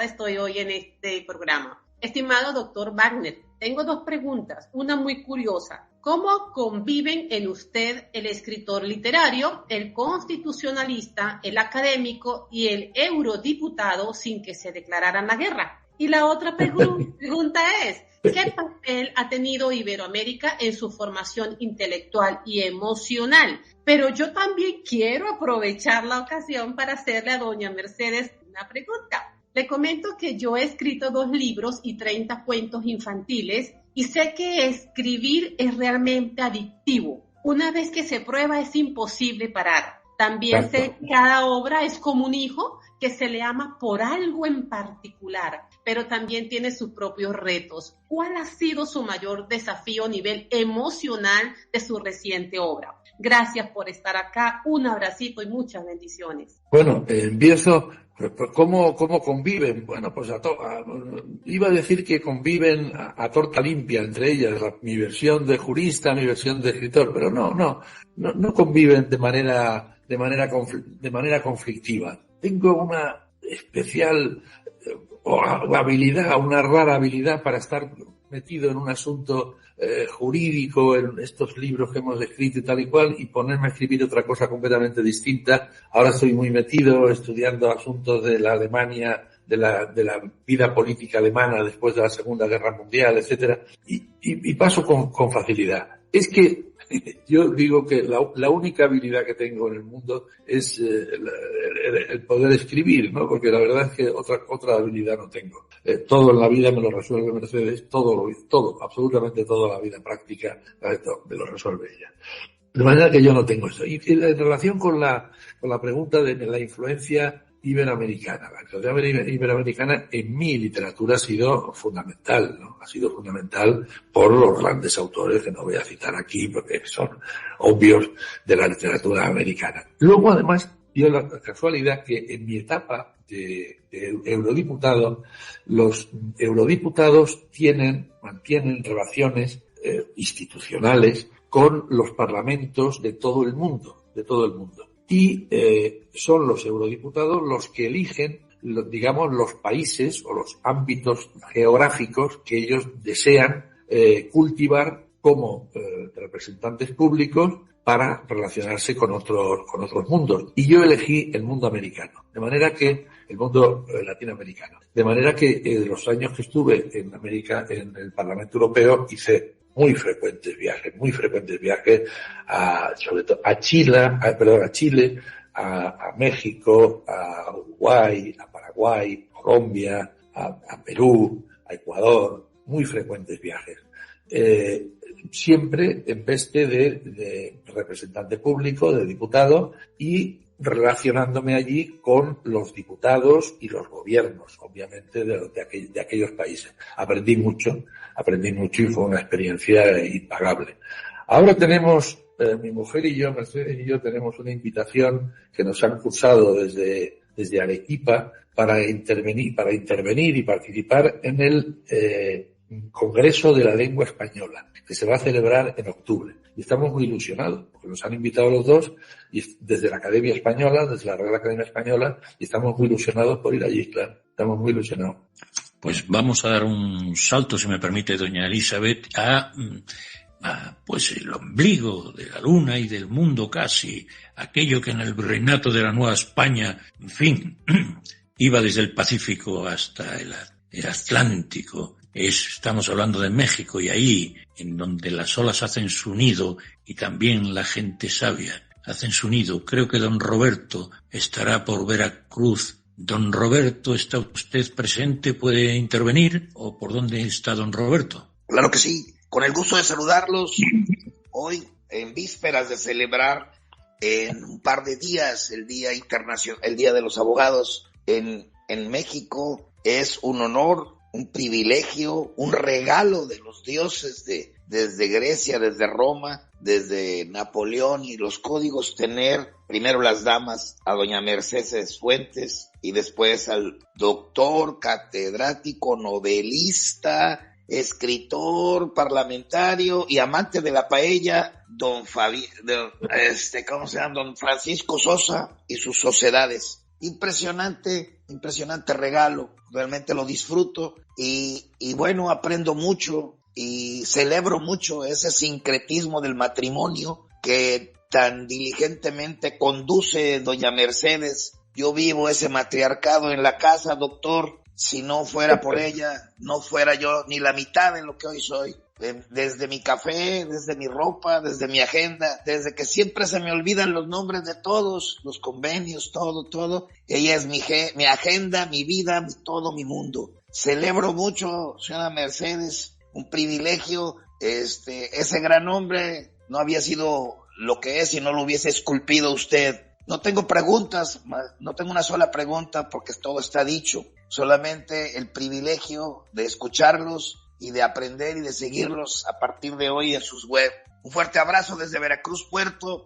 estoy hoy en este programa. Estimado doctor Wagner, tengo 2 preguntas, una muy curiosa. ¿Cómo conviven en usted el escritor literario, el constitucionalista, el académico y el eurodiputado sin que se declararan la guerra? Y la otra pregunta es, ¿qué papel ha tenido Iberoamérica en su formación intelectual y emocional? Pero yo también quiero aprovechar la ocasión para hacerle a doña Mercedes una pregunta. Le comento que yo he escrito 2 libros y 30 cuentos infantiles y sé que escribir es realmente adictivo. Una vez que se prueba es imposible parar. También sé que cada obra es como un hijo que se le ama por algo en particular, pero también tiene sus propios retos. ¿Cuál ha sido su mayor desafío a nivel emocional de su reciente obra? Gracias por estar acá, un abracito y muchas bendiciones. Bueno, empiezo. ¿Cómo conviven? Bueno, pues iba a decir que conviven a torta limpia entre ellas, mi versión de jurista, mi versión de escritor, pero no conviven de manera conflictiva. Tengo una especial habilidad, una rara habilidad para estar metido en un asunto jurídico, en estos libros que hemos escrito y tal y cual, y ponerme a escribir otra cosa completamente distinta. Ahora estoy muy metido estudiando asuntos de la Alemania, de la vida política alemana después de la Segunda Guerra Mundial, etcétera, y paso con facilidad. Es que yo digo que la única habilidad que tengo en el mundo es el poder escribir, ¿no? Porque la verdad es que otra habilidad no tengo. Todo en la vida me lo resuelve Mercedes, todo, absolutamente toda la vida práctica me lo resuelve ella. De manera que yo no tengo eso. Y en relación con la pregunta de la influencia iberoamericana. La influencia iberoamericana en mi literatura ha sido fundamental, ¿no? Ha sido fundamental por los grandes autores que no voy a citar aquí porque son obvios de la literatura americana. Luego, además, dio la casualidad que en mi etapa de eurodiputado, los eurodiputados mantienen relaciones institucionales con los parlamentos de todo el mundo. Y son los eurodiputados los que eligen, digamos, los países o los ámbitos geográficos que ellos desean cultivar como representantes públicos para relacionarse con otros mundos. Y yo elegí el mundo americano, de manera que el mundo latinoamericano. De manera que los años que estuve en América, en el Parlamento Europeo, hice muy frecuentes viajes sobre todo a Chile, a México, a Uruguay, a Paraguay, Colombia, a Perú, a Ecuador, muy frecuentes viajes. Siempre en veste de representante público, de diputado, y relacionándome allí con los diputados y los gobiernos, obviamente, de aquellos países. Aprendí mucho y fue una experiencia impagable. Ahora tenemos, mi mujer y yo, Mercedes y yo, tenemos una invitación que nos han cursado desde Arequipa para intervenir y participar en el Congreso de la Lengua Española, que se va a celebrar en octubre. Y estamos muy ilusionados, porque nos han invitado los dos, y desde la Academia Española, desde la Real Academia Española, y estamos muy ilusionados por ir allí, claro. Estamos muy ilusionados. Pues vamos a dar un salto, si me permite, doña Elizabeth, pues el ombligo de la luna y del mundo casi, aquello que en el virreinato de la Nueva España, en fin, iba desde el Pacífico hasta el Atlántico. Estamos hablando de México, y ahí, en donde las olas hacen su nido y también la gente sabia hacen su nido. Creo que don Roberto estará por Veracruz. Don Roberto, ¿está usted presente? ¿Puede intervenir? ¿O por dónde está don Roberto? Claro que sí, con el gusto de saludarlos. Hoy, en vísperas de celebrar en un par de días el Día Internacional, el Día de los Abogados en México, es un honor, un privilegio, un regalo de los dioses desde Grecia, desde Roma, desde Napoleón y los códigos, tener primero las damas a doña Mercedes Fuentes y después al doctor, catedrático, novelista, escritor, parlamentario y amante de la paella, don Francisco Sosa y sus sociedades. impresionante regalo, realmente lo disfruto y bueno, aprendo mucho y celebro mucho ese sincretismo del matrimonio que tan diligentemente conduce doña Mercedes. Yo vivo ese matriarcado en la casa, doctor. Si no fuera por ella, no fuera yo ni la mitad de lo que hoy soy. Desde mi café, desde mi ropa, desde mi agenda, desde que siempre se me olvidan los nombres de todos, los convenios, todo. Ella es mi agenda, mi vida, todo mi mundo. Celebro mucho, señora Mercedes, un privilegio. Ese gran hombre no había sido lo que es si no lo hubiese esculpido usted. No tengo preguntas, no tengo una sola pregunta porque todo está dicho. Solamente el privilegio de escucharlos y de aprender y de seguirlos a partir de hoy en sus web. Un fuerte abrazo desde Veracruz, Puerto,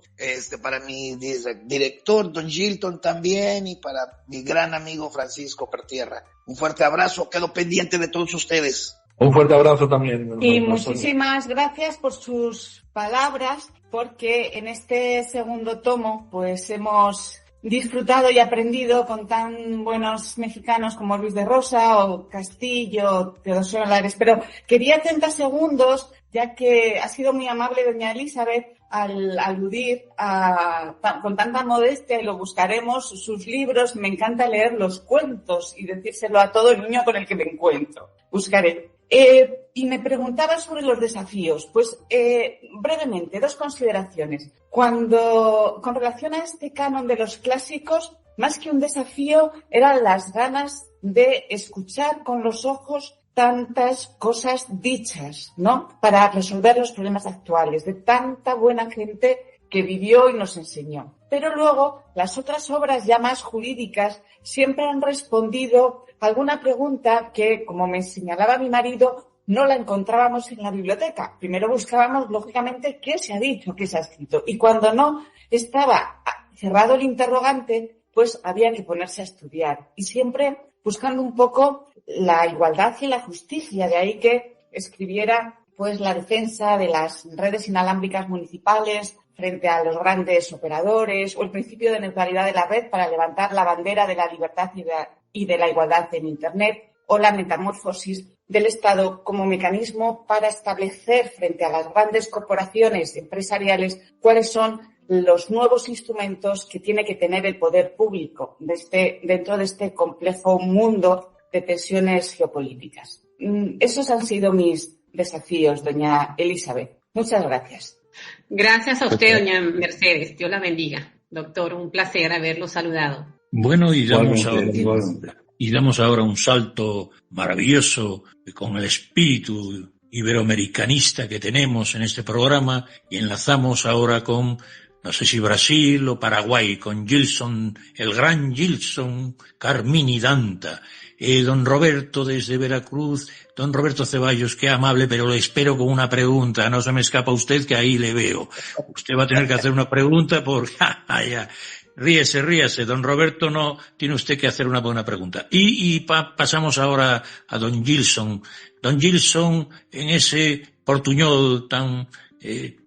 para mi director, don Gilton también, y para mi gran amigo Francisco Pertierra. Un fuerte abrazo, quedo pendiente de todos ustedes. Un fuerte abrazo también. Y muchísimas gracias por sus palabras, porque en este segundo tomo, pues hemos disfrutado y aprendido con tan buenos mexicanos como Luis de Rosa o Castillo, Teodosio Lares, pero quería 30 segundos, ya que ha sido muy amable doña Elizabeth al aludir con tanta modestia, y lo buscaremos, sus libros. Me encanta leer los cuentos y decírselo a todo niño con el que me encuentro. Buscaré. Y me preguntaba sobre los desafíos. Pues brevemente, 2 consideraciones. Con relación a este canon de los clásicos, más que un desafío, eran las ganas de escuchar con los ojos tantas cosas dichas, ¿no? Para resolver los problemas actuales, de tanta buena gente que vivió y nos enseñó. Pero luego, las otras obras ya más jurídicas siempre han respondido a alguna pregunta que, como me señalaba mi marido, no la encontrábamos en la biblioteca. Primero buscábamos, lógicamente, qué se ha dicho, qué se ha escrito. Y cuando no estaba cerrado el interrogante, pues había que ponerse a estudiar. Y siempre buscando un poco la igualdad y la justicia. De ahí que escribiera pues la defensa de las redes inalámbricas municipales frente a los grandes operadores, o el principio de neutralidad de la red para levantar la bandera de la libertad y de la igualdad en Internet, o la metamorfosis del Estado como mecanismo para establecer frente a las grandes corporaciones empresariales cuáles son los nuevos instrumentos que tiene que tener el poder público dentro de este complejo mundo de tensiones geopolíticas. Esos han sido mis desafíos, doña Elizabeth. Muchas gracias. Gracias a usted, doña Mercedes. Dios la bendiga. Doctor, un placer haberlo saludado. Bueno, y damos ahora un salto maravilloso con el espíritu iberoamericanista que tenemos en este programa, y enlazamos ahora con, no sé si Brasil o Paraguay, con Gilson, el gran Gilson Carmini Danta. Don Roberto desde Veracruz, don Roberto Ceballos, qué amable, pero le espero con una pregunta, no se me escapa usted, que ahí le veo. Usted va a tener que hacer una pregunta porque, ya. Ríese, don Roberto, no tiene usted que hacer una buena pregunta. Pasamos ahora a don Gilson. Don Gilson, en ese portuñol tan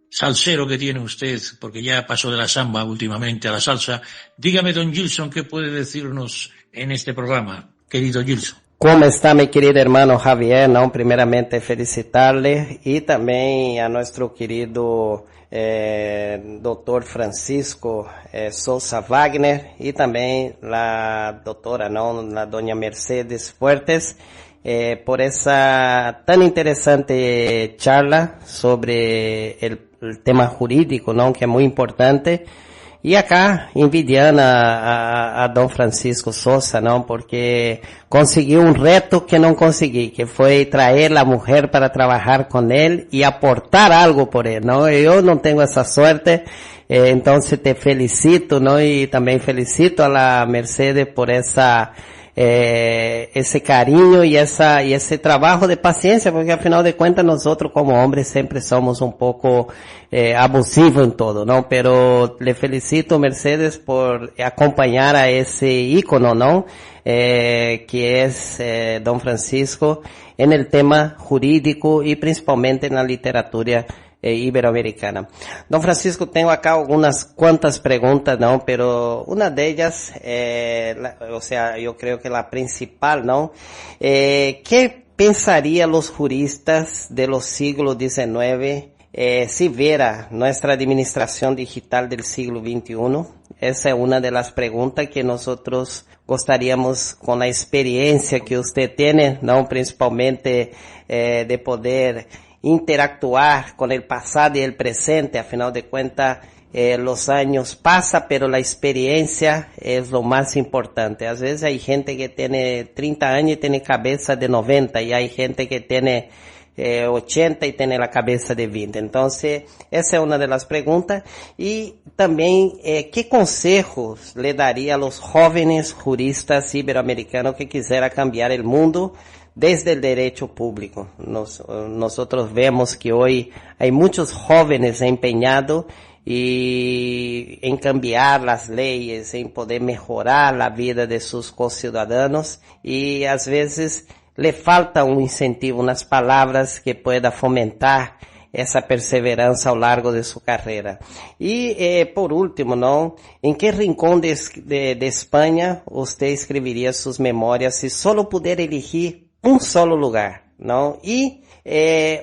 salsero que tiene usted, porque ya pasó de la samba últimamente a la salsa, dígame, don Gilson, ¿qué puede decirnos en este programa, querido Gilson? ¿Cómo está mi querido hermano Javier? No, primeramente felicitarle, y también a nuestro querido doctor Francisco Sousa Wagner, y también la doctora, ¿no? La doña Mercedes Fuertes, por esa tan interesante charla sobre el tema jurídico, ¿no? Que es muy importante. Y acá, envidiando a don Francisco Sousa, ¿no? Porque consiguió un reto que no conseguí, que fue traer la mujer para trabajar con él y aportar algo por él, ¿no? Yo no tengo esa suerte, entonces te felicito, ¿no? Y también felicito a la Mercedes por ese cariño y ese trabajo de paciencia, porque al final de cuentas nosotros como hombres siempre somos un poco abusivos en todo, ¿no? Pero le felicito, Mercedes, por acompañar a ese ícono, ¿no? Que es don Francisco en el tema jurídico y principalmente en la literatura iberoamericana. Don Francisco, tengo acá unas cuantas preguntas, ¿no? Pero una de ellas, yo creo que la principal, ¿no? ¿Qué pensarían los juristas de los siglos XIX si viera nuestra administración digital del siglo XXI? Esa es una de las preguntas que nosotros gostaríamos, con la experiencia que usted tiene, ¿no? Principalmente de poder interactuar con el pasado y el presente. A final de cuentas, los años pasan, pero la experiencia es lo más importante. A veces hay gente que tiene 30 años y tiene cabeza de 90, y hay gente que tiene 80 y tiene la cabeza de 20. Entonces, esa es una de las preguntas. Y también, ¿qué consejos le daría a los jóvenes juristas iberoamericanos que quisieran cambiar el mundo desde el derecho público? Nosotros vemos que hoy hay muchos jóvenes empeñados en cambiar las leyes, en poder mejorar la vida de sus conciudadanos, y a veces le falta un incentivo, unas palabras que pueda fomentar esa perseverancia a lo largo de su carrera. Y por último, ¿no? ¿En qué rincón de España usted escribiría sus memorias si solo pudiera elegir un solo lugar, ¿no? Y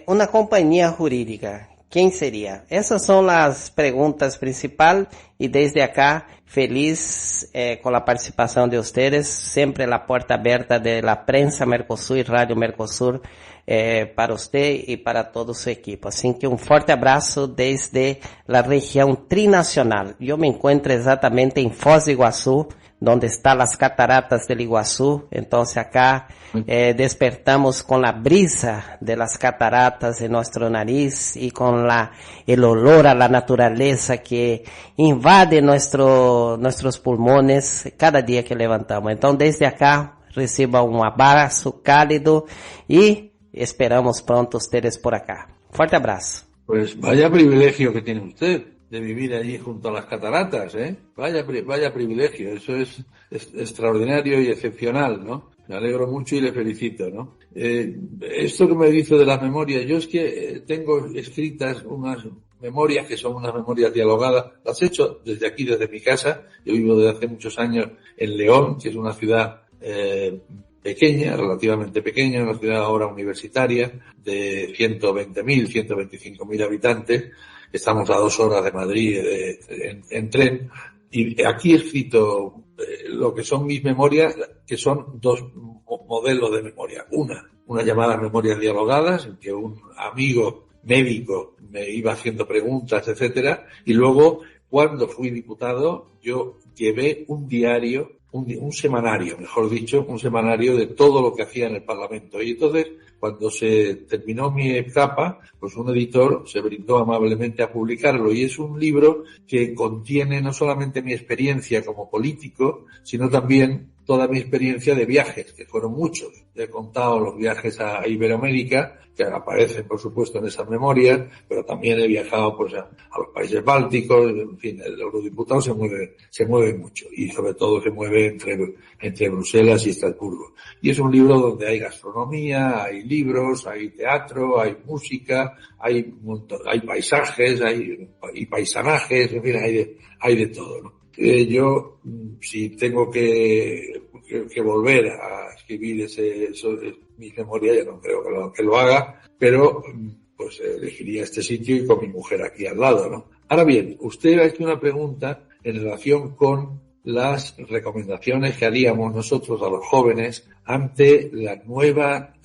una compañía jurídica, ¿quién sería? Esas son las preguntas principales, y desde acá feliz con la participación de ustedes, siempre la puerta abierta de la prensa Mercosur y Radio Mercosur para usted y para todo su equipo. Así que un fuerte abrazo desde la región trinacional. Yo me encuentro exactamente en Foz de Iguazú, donde están las cataratas del Iguazú. Entonces acá despertamos con la brisa de las cataratas en nuestro nariz y con el olor a la naturaleza que invade nuestros pulmones cada día que levantamos. Entonces desde acá reciba un abrazo cálido y esperamos pronto ustedes por acá. Fuerte abrazo. Pues vaya privilegio que tiene usted de vivir allí junto a las cataratas, ¿eh? Vaya privilegio, eso es extraordinario y excepcional, ¿no? Me alegro mucho y le felicito, ¿no? Esto que me dice de las memorias, yo es que tengo escritas unas memorias que son unas memorias dialogadas, las he hecho desde aquí, desde mi casa. Yo vivo desde hace muchos años en León, que es una ciudad pequeña, relativamente pequeña, una ciudad ahora universitaria de 120.000, 125.000 habitantes. Estamos a 2 horas de Madrid en tren, y aquí he escrito lo que son mis memorias, que son 2 modelos de memoria. Una llamada memorias dialogadas, en que un amigo médico me iba haciendo preguntas, etcétera, y luego, cuando fui diputado, yo llevé un diario, un semanario, mejor dicho, un semanario de todo lo que hacía en el Parlamento. Y entonces, cuando se terminó mi etapa, pues un editor se brindó amablemente a publicarlo, y es un libro que contiene no solamente mi experiencia como político, sino también toda mi experiencia de viajes, que fueron muchos. He contado los viajes a Iberoamérica, que aparecen, por supuesto, en esas memorias, pero también he viajado pues a los países bálticos. En fin, el eurodiputado se mueve mucho, y sobre todo se mueve entre Bruselas y Estrasburgo. Y es un libro donde hay gastronomía, hay libros, hay teatro, hay música, hay paisajes, hay paisanajes, en fin, hay de todo, ¿no? Yo, si tengo que volver a escribir mis memorias, ya no creo que lo haga, pero pues elegiría este sitio y con mi mujer aquí al lado, ¿no? Ahora bien, usted ha hecho una pregunta en relación con las recomendaciones que haríamos nosotros a los jóvenes ante las nuevas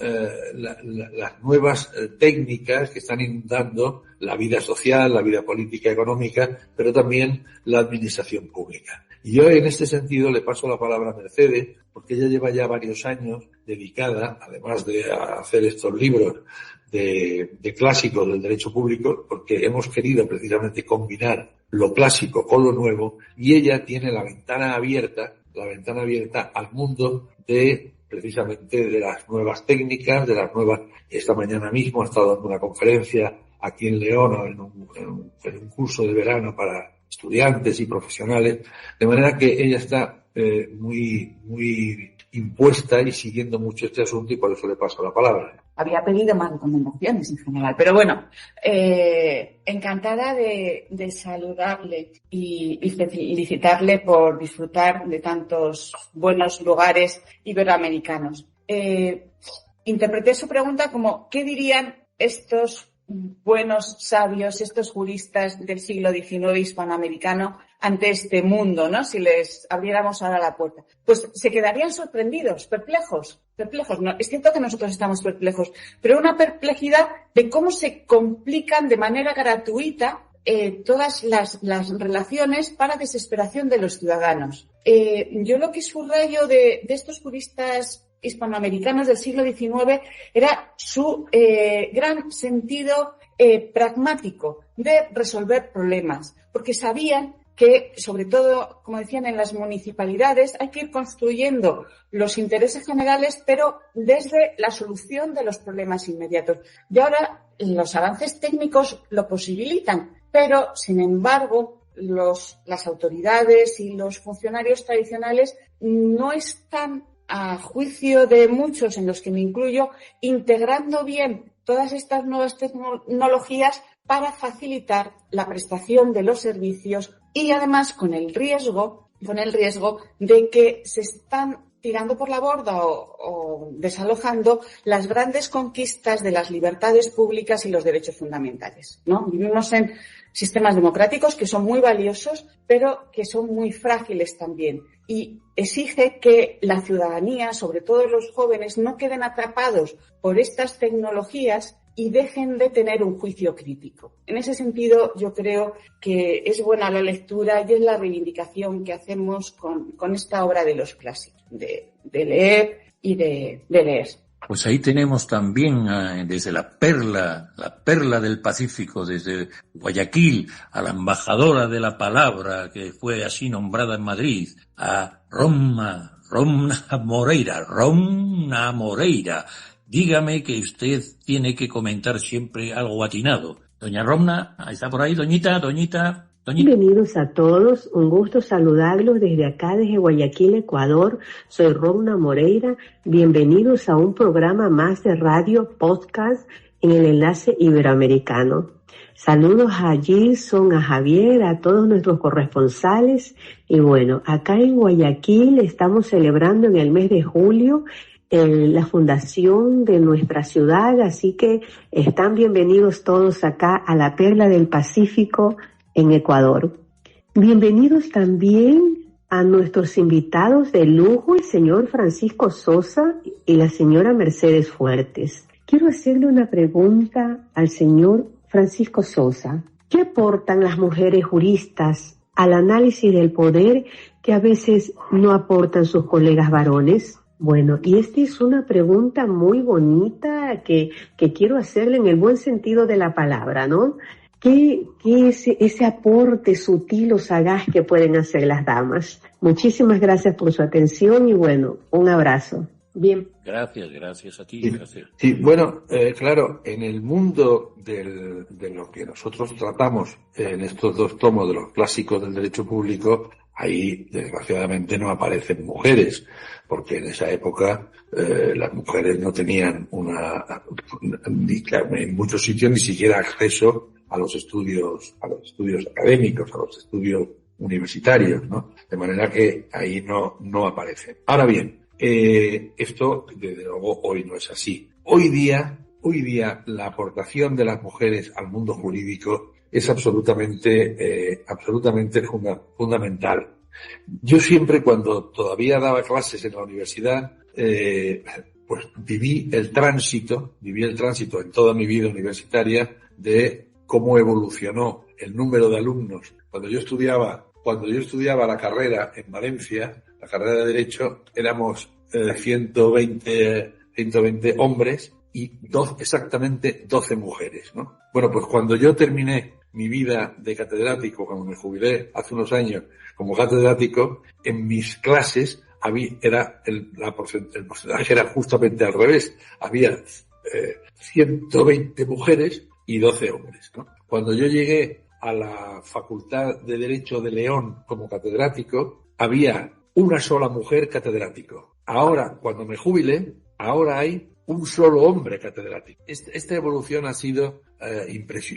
técnicas que están inundando la vida social, la vida política, económica, pero también la administración pública. Y yo en este sentido le paso la palabra a Mercedes, porque ella lleva ya varios años dedicada, además de hacer estos libros de clásicos del derecho público, porque hemos querido precisamente combinar lo clásico con lo nuevo, y ella tiene la ventana abierta al mundo precisamente de las nuevas técnicas, esta mañana mismo ha estado dando una conferencia aquí en León en un curso de verano para estudiantes y profesionales, de manera que ella está muy impuesta y siguiendo mucho este asunto, y por eso le paso la palabra. Había pedido más recomendaciones en general, pero bueno, encantada de saludarle y felicitarle por disfrutar de tantos buenos lugares iberoamericanos. Interpreté su pregunta como, ¿qué dirían estos buenos sabios, estos juristas del siglo XIX hispanoamericano ante este mundo, ¿no? Si les abriéramos ahora la puerta. Pues se quedarían sorprendidos, perplejos. No, es cierto que nosotros estamos perplejos, pero una perplejidad de cómo se complican de manera gratuita todas las relaciones para desesperación de los ciudadanos. Yo lo que subrayo de estos juristas hispanoamericanos del siglo XIX era su gran sentido pragmático de resolver problemas, porque sabían que, sobre todo, como decían, en las municipalidades hay que ir construyendo los intereses generales, pero desde la solución de los problemas inmediatos. Y ahora los avances técnicos lo posibilitan, pero, sin embargo, las autoridades y los funcionarios tradicionales no están, a juicio de muchos, en los que me incluyo, integrando bien todas estas nuevas tecnologías para facilitar la prestación de los servicios y además con el riesgo de que se están tirando por la borda o desalojando las grandes conquistas de las libertades públicas y los derechos fundamentales, ¿no? Vivimos en sistemas democráticos que son muy valiosos, pero que son muy frágiles también. Y exige que la ciudadanía, sobre todo los jóvenes, no queden atrapados por estas tecnologías y dejen de tener un juicio crítico. En ese sentido, yo creo que es buena la lectura y es la reivindicación que hacemos con esta obra de los clásicos, de leer y de leer. Pues ahí tenemos también desde la perla del Pacífico, desde Guayaquil, a la embajadora de la palabra, que fue así nombrada en Madrid, a Romna Moreira. Dígame que usted tiene que comentar siempre algo atinado. Doña Romna, ¿está por ahí? Doñita. Bienvenidos a todos, un gusto saludarlos desde acá, desde Guayaquil, Ecuador. Soy Romna Moreira. Bienvenidos a un programa más de radio podcast en el Enlace Iberoamericano. Saludos a Gilson, a Javier, a todos nuestros corresponsales. Y bueno, acá en Guayaquil estamos celebrando en el mes de julio la fundación de nuestra ciudad, así que están bienvenidos todos acá a la Perla del Pacífico en Ecuador. Bienvenidos también a nuestros invitados de lujo, el señor Francisco Sosa y la señora Mercedes Fuertes. Quiero hacerle una pregunta al señor Francisco Sosa. ¿Qué aportan las mujeres juristas al análisis del poder que a veces no aportan sus colegas varones? Bueno, y esta es una pregunta muy bonita que quiero hacerle en el buen sentido de la palabra, ¿no? ¿Qué es ese aporte sutil o sagaz que pueden hacer las damas? Muchísimas gracias por su atención y bueno, un abrazo. Bien. Gracias a ti. Gracias. Sí, bueno, claro, en el mundo de lo que nosotros tratamos en estos dos tomos de los clásicos del derecho público, ahí desgraciadamente no aparecen mujeres, porque en esa época las mujeres no tenían en muchos sitios ni siquiera acceso a los estudios académicos, a los estudios universitarios, ¿no? De manera que ahí no aparecen. Ahora bien, esto desde luego hoy no es así. Hoy día la aportación de las mujeres al mundo jurídico es absolutamente fundamental. Yo siempre, cuando todavía daba clases en la universidad, pues viví el tránsito en toda mi vida universitaria de cómo evolucionó el número de alumnos. Cuando yo estudiaba la carrera en Valencia, la carrera de Derecho, éramos 120 hombres y exactamente 12 mujeres, ¿no? Bueno, pues cuando yo terminé mi vida de catedrático, cuando me jubilé hace unos años como catedrático, en mis clases el porcentaje era justamente al revés. Había 120 mujeres y 12 hombres, ¿no? Cuando yo llegué a la Facultad de Derecho de León como catedrático, había una sola mujer catedrático. Ahora, cuando me jubile, ahora hay un solo hombre catedrático. Esta evolución ha sido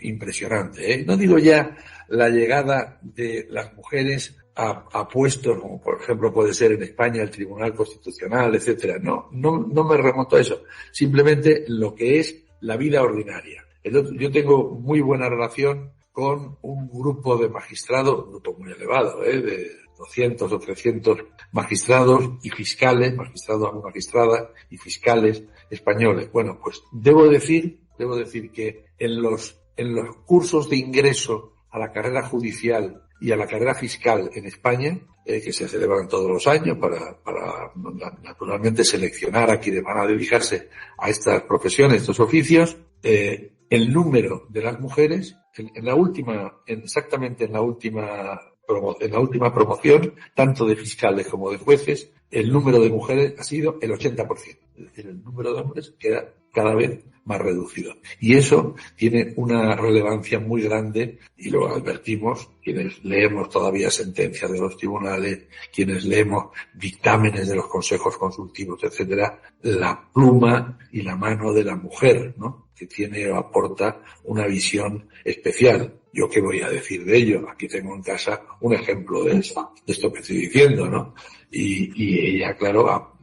impresionante, ¿eh? No digo ya la llegada de las mujeres a puestos, como por ejemplo puede ser en España el Tribunal Constitucional, etcétera. No me remonto a eso. Simplemente lo que es la vida ordinaria. Yo tengo muy buena relación con un grupo de magistrados, un grupo muy elevado, de 200 o 300 magistrados y fiscales, magistrados o magistradas y fiscales españoles. Bueno, pues debo decir que en los cursos de ingreso a la carrera judicial y a la carrera fiscal en España, que se celebran todos los años para naturalmente seleccionar a quienes van a dedicarse a estas profesiones, estos oficios, el número de las mujeres exactamente en la última promoción, tanto de fiscales como de jueces, el número de mujeres ha sido el 80%. Es decir, el número de hombres queda cada vez más reducido. Y eso tiene una relevancia muy grande, y lo advertimos quienes leemos todavía sentencias de los tribunales, quienes leemos dictámenes de los consejos consultivos, etcétera, la pluma y la mano de la mujer, ¿no?, que tiene o aporta una visión especial. ¿Yo qué voy a decir de ello? Aquí tengo en casa un ejemplo de esto que estoy diciendo, ¿no? Y ella, claro,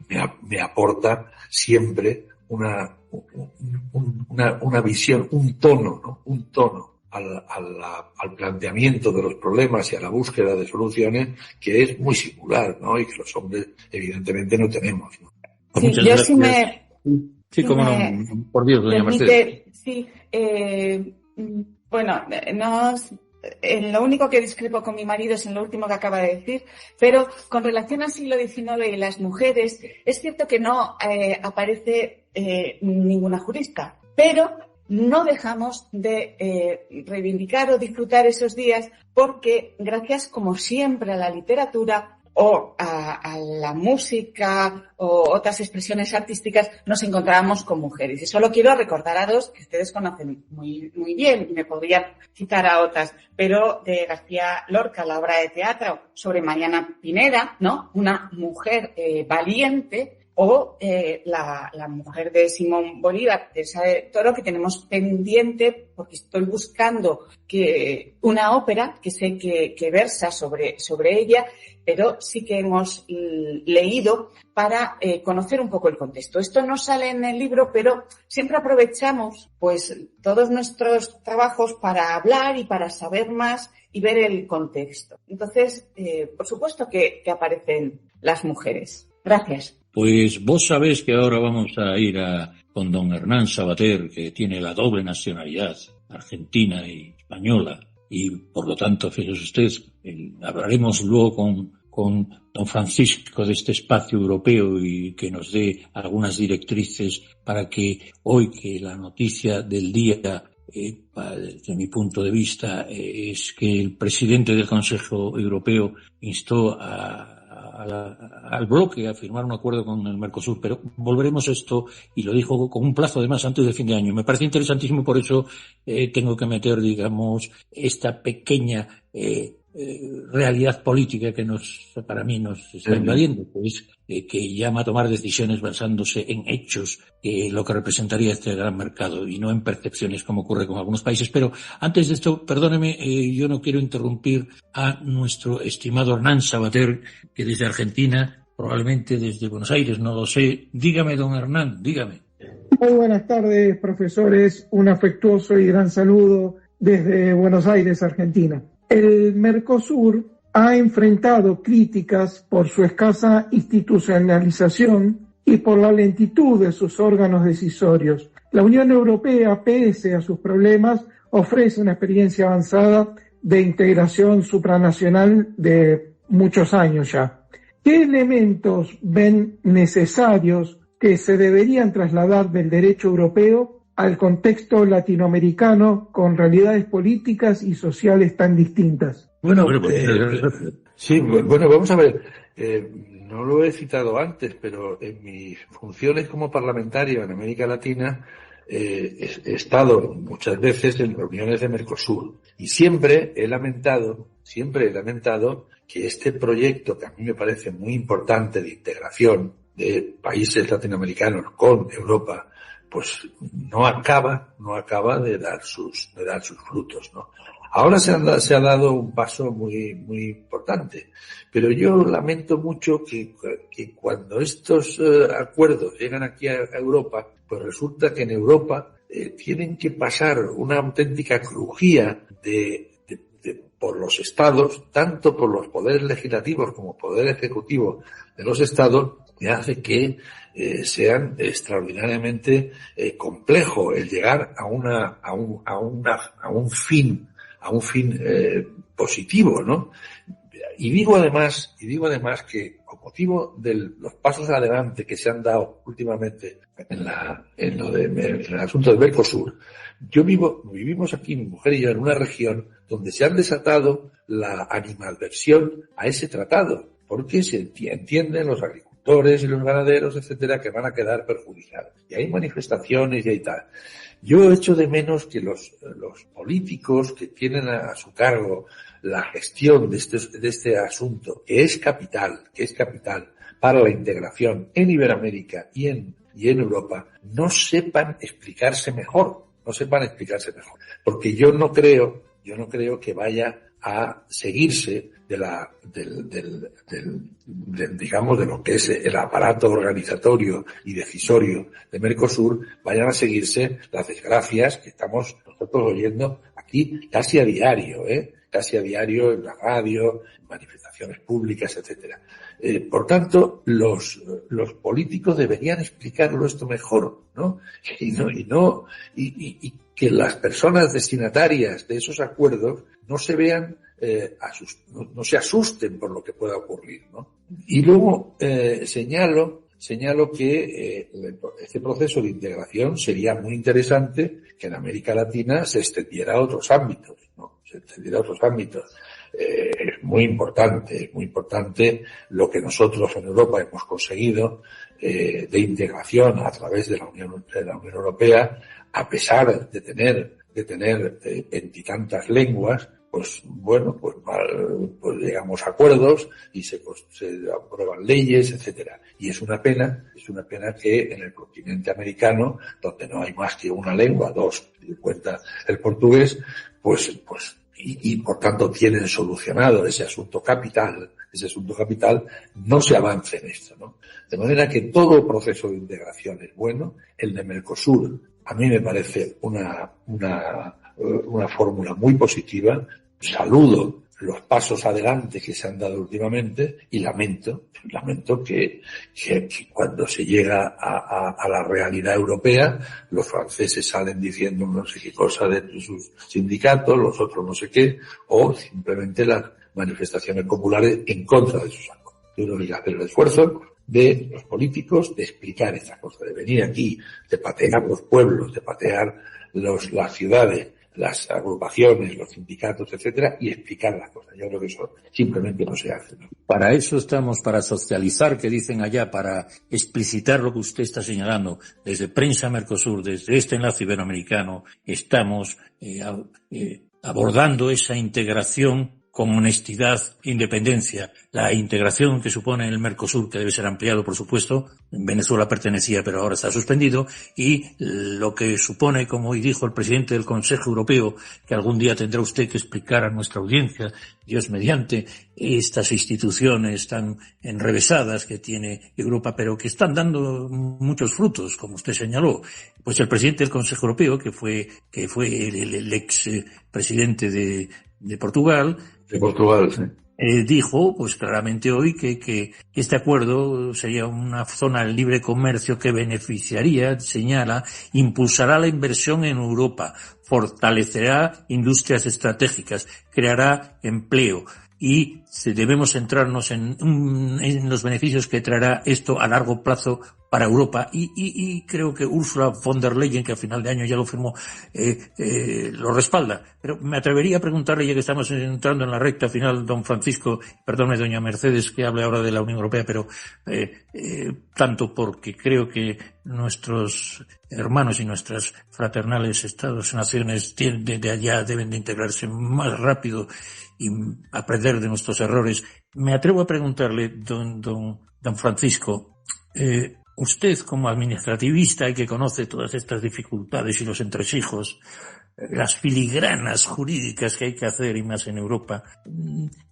me aporta siempre una visión, un tono, ¿no? Un tono al planteamiento de los problemas y a la búsqueda de soluciones que es muy singular, ¿no? Y que los hombres evidentemente no tenemos, ¿no? Sí, yo sí me... Sí, como no, por Dios, doña Mercedes. Sí, bueno, lo único que discrepo con mi marido es en lo último que acaba de decir, pero con relación al siglo XIX y las mujeres, es cierto que no aparece ninguna jurista, pero no dejamos de reivindicar o disfrutar esos días porque gracias, como siempre, a la literatura o a la música o otras expresiones artísticas nos encontrábamos con mujeres. Y solo quiero recordar a dos que ustedes conocen muy bien, y me podrían citar a otras, pero de García Lorca, la obra de teatro sobre Mariana Pineda, ¿no? Una mujer valiente, o la mujer de Simón Bolívar, Teresa de Toro, que tenemos pendiente porque estoy buscando una ópera que sé que versa sobre ella, pero sí que hemos leído para conocer un poco el contexto. Esto no sale en el libro, pero siempre aprovechamos pues todos nuestros trabajos para hablar y para saber más y ver el contexto. Entonces, por supuesto que aparecen las mujeres. Gracias. Pues vos sabés que ahora vamos a ir con don Hernán Sabater, que tiene la doble nacionalidad, argentina y española, y por lo tanto, fíjese usted, hablaremos luego con don Francisco de este espacio europeo y que nos dé algunas directrices para que hoy, que la noticia del día, desde mi punto de vista, es que el presidente del Consejo Europeo instó al bloque a firmar un acuerdo con el Mercosur, pero volveremos a esto, y lo dijo con un plazo además antes del fin de año. Me parece interesantísimo, por eso tengo que meter, digamos, esta pequeña realidad política que para mí nos está invadiendo, pues que llama a tomar decisiones basándose en hechos, lo que representaría este gran mercado y no en percepciones como ocurre con algunos países. Pero antes de esto, perdóneme, yo no quiero interrumpir a nuestro estimado Hernán Sabater, que desde Argentina, probablemente desde Buenos Aires, no lo sé. Dígame, don Hernán, dígame. Muy buenas tardes, profesores. Un afectuoso y gran saludo desde Buenos Aires, Argentina. El Mercosur ha enfrentado críticas por su escasa institucionalización y por la lentitud de sus órganos decisorios. La Unión Europea, pese a sus problemas, ofrece una experiencia avanzada de integración supranacional de muchos años ya. ¿Qué elementos ven necesarios que se deberían trasladar del derecho europeo al contexto latinoamericano con realidades políticas y sociales tan distintas? Bueno, vamos a ver. No lo he citado antes, pero en mis funciones como parlamentario en América Latina he estado muchas veces en reuniones de Mercosur y siempre he lamentado que este proyecto, que a mí me parece muy importante, de integración de países latinoamericanos con Europa, pues no acaba de dar sus frutos, ¿no? Ahora se ha dado un paso muy importante, pero yo lamento mucho que cuando estos acuerdos llegan aquí a Europa, pues resulta que en Europa tienen que pasar una auténtica crujía por los estados, tanto por los poderes legislativos como poder ejecutivo de los estados, que hace que sean extraordinariamente complejo el llegar a un fin positivo, ¿no? Y digo además que con motivo de los pasos adelante que se han dado últimamente en el asunto del Mercosur, vivimos aquí, mi mujer y yo, en una región donde se han desatado la animadversión a ese tratado, porque se entienden los agricultores y los ganaderos, etcétera, que van a quedar perjudicados. Y hay manifestaciones y hay tal. Yo echo de menos que los políticos que tienen a su cargo la gestión de este asunto, que es capital para la integración en Iberoamérica y en Europa, no sepan explicarse mejor, porque yo no creo que vaya a seguirse de lo que es el aparato organizatorio y decisorio de Mercosur, vayan a seguirse las desgracias que estamos nosotros oyendo aquí casi a diario en la radio, en manifestaciones públicas, etcétera. Por tanto, los políticos deberían explicarlo esto mejor, ¿no? Y que las personas destinatarias de esos acuerdos no se vean no se asusten por lo que pueda ocurrir, ¿no? Y luego señalo que este proceso de integración sería muy interesante que en América Latina se extendiera a otros ámbitos, ¿no? Es muy importante lo que nosotros en Europa hemos conseguido de integración a través de la Unión Europea, a pesar de tener veintitantas lenguas. Pues llegamos a acuerdos y se aprueban leyes, etcétera. Y es una pena que en el continente americano, donde no hay más que una lengua, dos, en cuenta el portugués, y por tanto tienen solucionado ese asunto capital, no se avance en esto, ¿no? De manera que todo proceso de integración es bueno. El de Mercosur a mí me parece una fórmula muy positiva. Saludo los pasos adelante que se han dado últimamente y lamento que cuando se llega a la realidad europea, los franceses salen diciendo no sé qué cosa de sus sindicatos, los otros no sé qué, o simplemente las manifestaciones populares en contra de sus acuerdos. Yo creo que hay que hacer el esfuerzo de los políticos de explicar estas cosas, de venir aquí, de patear los pueblos, de patear las ciudades, las agrupaciones, los sindicatos, etcétera, y explicar las cosas. Yo creo que eso simplemente no se hace, ¿no? Para eso estamos, para socializar, que dicen allá, para explicitar lo que usted está señalando. Desde Prensa Mercosur, desde este enlace iberoamericano, estamos abordando esa integración con honestidad e independencia. La integración que supone el Mercosur, que debe ser ampliado, por supuesto. Venezuela pertenecía, pero ahora está suspendido. Y lo que supone, como hoy dijo el presidente del Consejo Europeo, que algún día tendrá usted que explicar a nuestra audiencia, Dios mediante, estas instituciones tan enrevesadas que tiene Europa, pero que están dando muchos frutos, como usted señaló. Pues el presidente del Consejo Europeo, que fue el ex presidente de Portugal. De Portugal, sí. Dijo, pues claramente hoy, que este acuerdo sería una zona de libre comercio que beneficiaría, señala, impulsará la inversión en Europa, fortalecerá industrias estratégicas, creará empleo. Y debemos centrarnos en los beneficios que traerá esto a largo plazo para Europa, y creo que Ursula von der Leyen, que a final de año ya lo firmó, lo respalda. Pero me atrevería a preguntarle, ya que estamos entrando en la recta final, don Francisco, perdone doña Mercedes que hable ahora de la Unión Europea, pero tanto porque creo que nuestros hermanos y nuestras fraternales estados, naciones de allá deben de integrarse más rápido y aprender de nuestros errores. Me atrevo a preguntarle, don Francisco, usted como administrativista y que conoce todas estas dificultades y los entresijos, las filigranas jurídicas que hay que hacer, y más en Europa,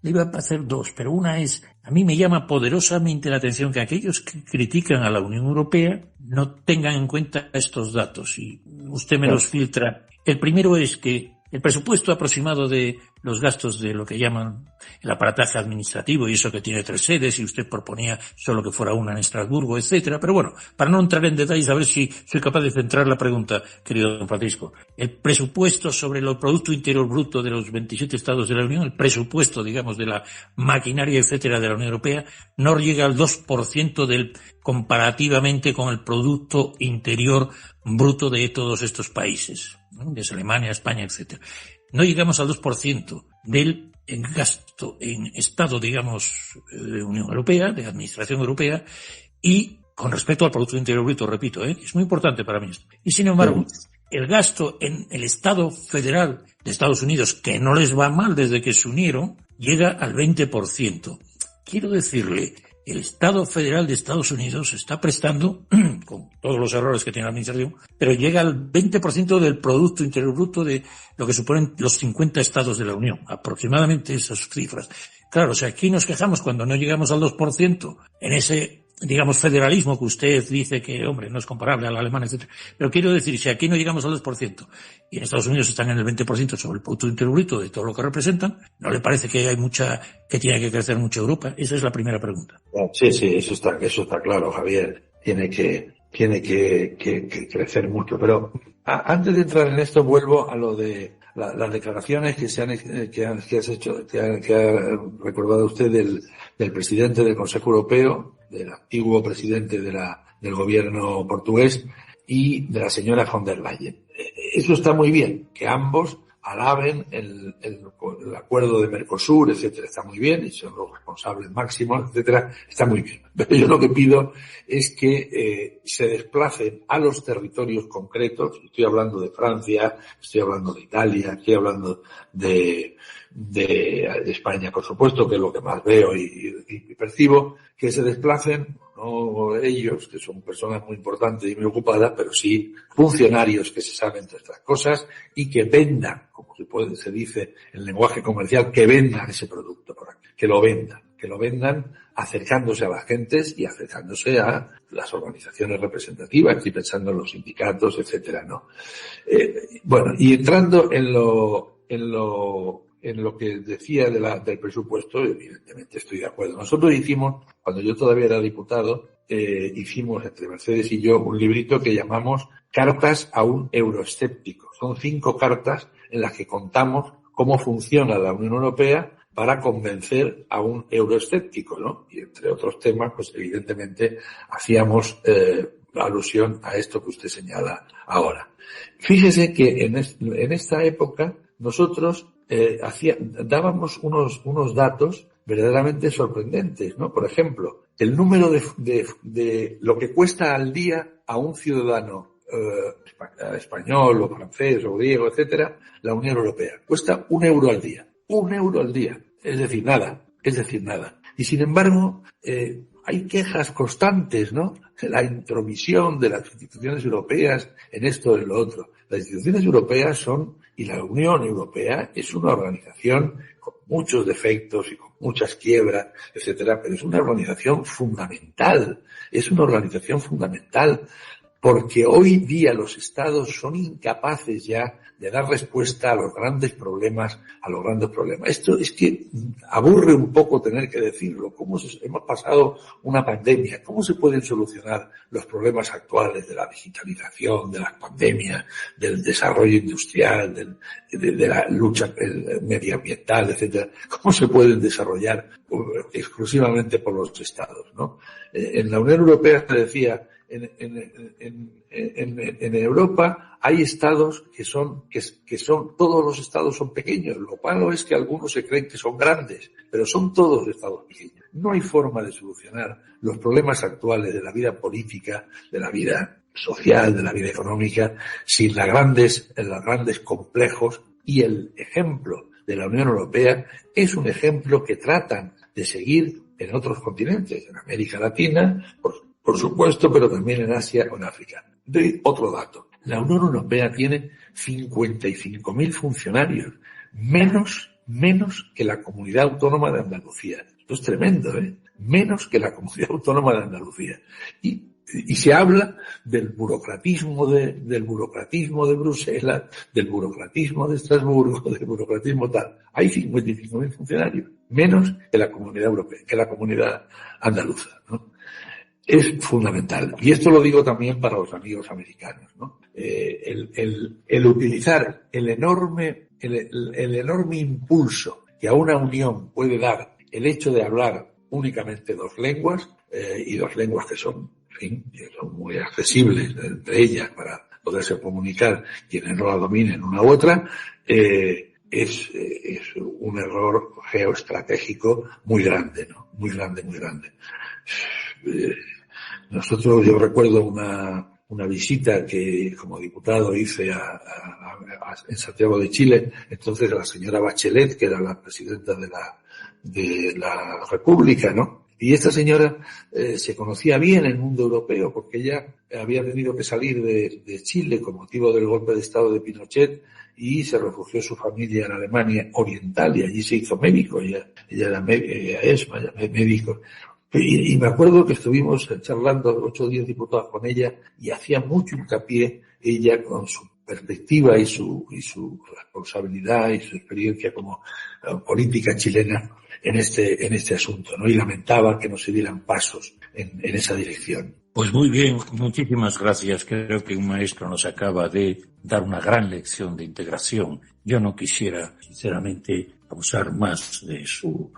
le iba a hacer dos, pero una es, a mí me llama poderosamente la atención que aquellos que critican a la Unión Europea no tengan en cuenta estos datos, y usted me los filtra. El primero es que el presupuesto aproximado de los gastos de lo que llaman el aparataje administrativo, y eso que tiene 3 sedes, y usted proponía solo que fuera una en Estrasburgo, etcétera. Pero bueno, para no entrar en detalles, a ver si soy capaz de centrar la pregunta, querido don Francisco. El presupuesto sobre el Producto Interior Bruto de los 27 Estados de la Unión, el presupuesto, digamos, de la maquinaria, etcétera, de la Unión Europea, no llega al 2% comparativamente con el Producto Interior Bruto de todos estos países, ¿no? Desde Alemania, España, etcétera. No llegamos al 2% del gasto en Estado, digamos, de Unión Europea, de Administración Europea, y con respecto al Producto Interior Bruto, repito, es muy importante para mí esto. Y sin embargo, el gasto en el Estado federal de Estados Unidos, que no les va mal desde que se unieron, llega al 20%. Quiero decirle, el Estado federal de Estados Unidos está prestando, con todos los errores que tiene la administración, pero llega al 20% del Producto Interior Bruto de lo que suponen los 50 estados de la Unión, aproximadamente esas cifras. Claro, o sea, aquí nos quejamos cuando no llegamos al 2% en ese, digamos, federalismo que usted dice que, hombre, no es comparable al alemán, etcétera. Pero quiero decir, si aquí no llegamos al 2% y en Estados Unidos están en el 20% sobre el Producto Interior Bruto de todo lo que representan, ¿no le parece que hay que tiene que crecer mucho Europa? Esa es la primera pregunta. Sí, eso está claro, Javier. Tiene que crecer mucho. Pero antes de entrar en esto, vuelvo a lo de las declaraciones que ha recordado usted del presidente del Consejo Europeo, del antiguo presidente del gobierno portugués, y de la señora von der Leyen. Eso está muy bien, que ambos alaben el acuerdo de Mercosur, etcétera, está muy bien, y son los responsables máximos, etcétera, está muy bien. Pero yo lo que pido es que se desplacen a los territorios concretos. Estoy hablando de Francia, estoy hablando de Italia, estoy hablando de España, por supuesto, que es lo que más veo y percibo, que se desplacen, no ellos, que son personas muy importantes y muy ocupadas, pero sí funcionarios que se saben de estas cosas y que vendan, como se dice en lenguaje comercial, que vendan ese producto por aquí, que lo vendan acercándose a las gentes y acercándose a las organizaciones representativas, estoy pensando en los sindicatos, etcétera, ¿no? Bueno, y entrando en lo que decía del presupuesto, evidentemente estoy de acuerdo. Nosotros hicimos, cuando yo todavía era diputado, hicimos entre Mercedes y yo un librito que llamamos Cartas a un euroescéptico. Son 5 cartas en las que contamos cómo funciona la Unión Europea para convencer a un euroescéptico, ¿no? Y entre otros temas, pues evidentemente hacíamos alusión a esto que usted señala ahora. Fíjese que en esta época nosotros dábamos unos datos verdaderamente sorprendentes, ¿no? Por ejemplo, el número de lo que cuesta al día a un ciudadano español o francés o griego, etcétera, la Unión Europea. Cuesta €1 al día. €1 al día. Es decir, nada. Y sin embargo, hay quejas constantes, ¿no? La intromisión de las instituciones europeas en esto o en lo otro. Las instituciones europeas y la Unión Europea es una organización con muchos defectos y con muchas quiebras, etcétera, pero es una organización fundamental. Porque hoy día los estados son incapaces ya de dar respuesta a los grandes problemas. Esto es que aburre un poco tener que decirlo. Hemos pasado una pandemia. ¿Cómo se pueden solucionar los problemas actuales de la digitalización, de las pandemias, del desarrollo industrial, de la lucha medioambiental, etcétera? ¿Cómo se pueden desarrollar exclusivamente por los estados, no? En la Unión Europea se decía, en Europa hay estados que son todos los estados son pequeños. Lo malo es que algunos se creen que son grandes, pero son todos estados pequeños. No hay forma de solucionar los problemas actuales de la vida política, de la vida social, de la vida económica, sin los grandes complejos. Y el ejemplo de la Unión Europea es un ejemplo que tratan de seguir en otros continentes, en América Latina, por supuesto, pero también en Asia o en África. Doy otro dato. La Unión Europea tiene 55.000 funcionarios, menos que la Comunidad Autónoma de Andalucía. Esto es tremendo, ¿eh? Menos que la Comunidad Autónoma de Andalucía. Y se habla del burocratismo de Bruselas, del burocratismo de Estrasburgo, del burocratismo tal. Hay 55.000 funcionarios, menos que la Comunidad Europea, que la Comunidad Andaluza, ¿no? Es fundamental. Y esto lo digo también para los amigos americanos, ¿no? El utilizar el enorme impulso que a una unión puede dar el hecho de hablar únicamente dos lenguas, y dos lenguas que son muy accesibles entre ellas para poderse comunicar quienes no la dominen una u otra, es un error geoestratégico muy grande, ¿no? Muy grande. Yo recuerdo una visita que como diputado hice en Santiago de Chile, entonces la señora Bachelet, que era la presidenta de la República, ¿no? Y esta señora se conocía bien en el mundo europeo porque ella había tenido que salir de Chile con motivo del golpe de Estado de Pinochet y se refugió su familia en Alemania Oriental y allí se hizo médico. Ella era médico. Y me acuerdo que estuvimos charlando 8 o 10 diputados con ella y hacía mucho hincapié ella con su perspectiva y su responsabilidad y su experiencia como política chilena en este asunto, ¿no? Y lamentaba que no se dieran pasos en esa dirección. Pues muy bien, muchísimas gracias. Creo que un maestro nos acaba de dar una gran lección de integración. Yo no quisiera, sinceramente, abusar más de su,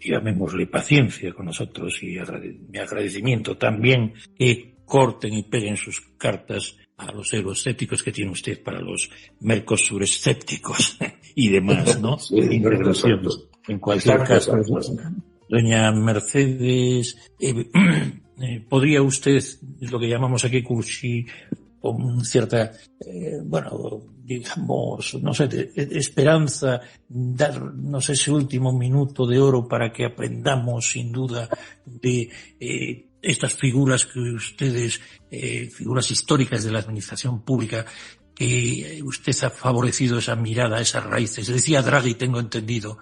llamémosle, paciencia con nosotros y mi agradecimiento también que corten y peguen sus cartas a los euroscépticos que tiene usted para los Mercosur escépticos y demás, ¿no? Sí, integración. En cualquier caso, doña Mercedes, ¿podría usted, es lo que llamamos aquí cursi, con cierta, digamos, no sé, de esperanza, darnos ese último minuto de oro para que aprendamos sin duda de estas figuras que ustedes, figuras históricas de la administración pública, que usted ha favorecido esa mirada, esas raíces? Decía Draghi, tengo entendido,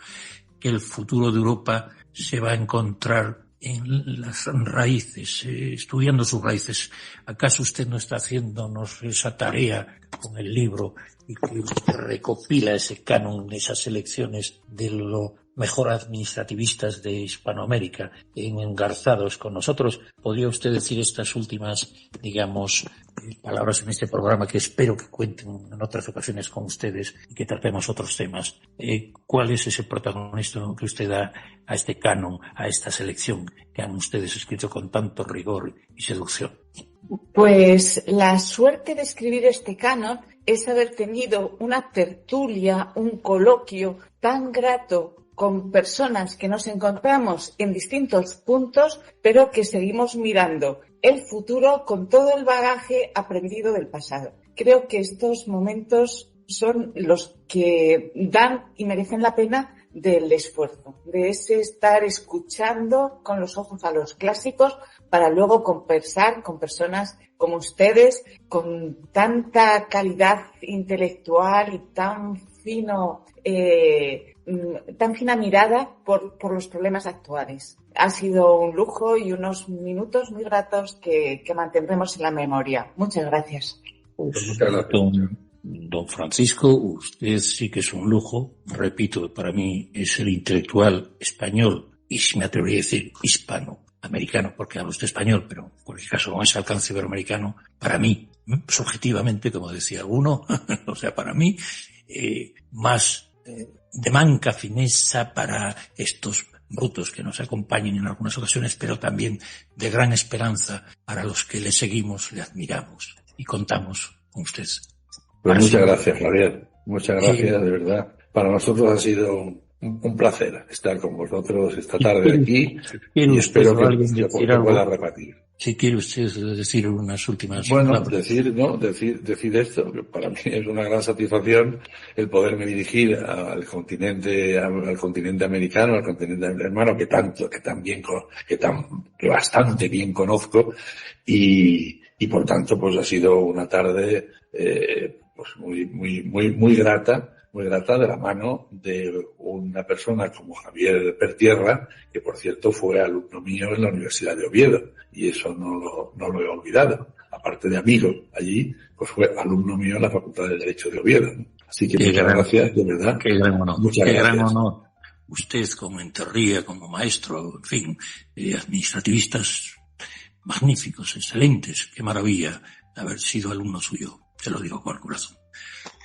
que el futuro de Europa se va a encontrar en las raíces, estudiando sus raíces. ¿Acaso usted no está haciéndonos esa tarea con el libro y que usted recopila ese canon, esas selecciones de lo mejor administrativistas de Hispanoamérica, engarzados con nosotros? ¿Podría usted decir estas últimas, digamos, palabras en este programa, que espero que cuenten en otras ocasiones con ustedes y que tratemos otros temas? ¿Cuál es ese protagonismo que usted da a este canon, a esta selección que han ustedes escrito con tanto rigor y seducción? Pues la suerte de escribir este canon es haber tenido una tertulia, un coloquio tan grato con personas que nos encontramos en distintos puntos, pero que seguimos mirando el futuro con todo el bagaje aprendido del pasado. Creo que estos momentos son los que dan y merecen la pena del esfuerzo, de ese estar escuchando con los ojos a los clásicos para luego conversar con personas como ustedes, con tanta calidad intelectual y tan fina mirada por los problemas actuales. Ha sido un lujo y unos minutos muy gratos que mantendremos en la memoria. Muchas gracias. Don Francisco, usted sí que es un lujo. Repito, para mí es el intelectual español, y si me atrevería a decir hispanoamericano, porque habla usted español, pero en cualquier caso con ese alcance iberoamericano, para mí, subjetivamente, como decía alguno, o sea, para mí, más de manca fineza para estos brutos que nos acompañen en algunas ocasiones, pero también de gran esperanza para los que le seguimos, le admiramos y contamos con usted. Pues muchas gracias, Javier. Muchas gracias, de verdad. Para nosotros ha sido un placer estar con vosotros esta tarde aquí y espero que pueda repetir. Si quiere usted decir unas últimas palabras. Bueno, decir esto, que para mí es una gran satisfacción el poderme dirigir al continente americano, al continente hermano, que bastante bien conozco, y por tanto, pues ha sido una tarde, pues muy grata de la mano de una persona como Javier Pertierra, que por cierto fue alumno mío en la Universidad de Oviedo, y eso no lo he olvidado. Aparte de amigo allí, pues fue alumno mío en la Facultad de Derecho de Oviedo, ¿no? Así que muchas gracias, de verdad. Qué gran honor. Muchas gracias. Gran honor. Usted como enterría, como maestro, en fin, administrativistas magníficos, excelentes. Qué maravilla haber sido alumno suyo. Se lo digo con el corazón.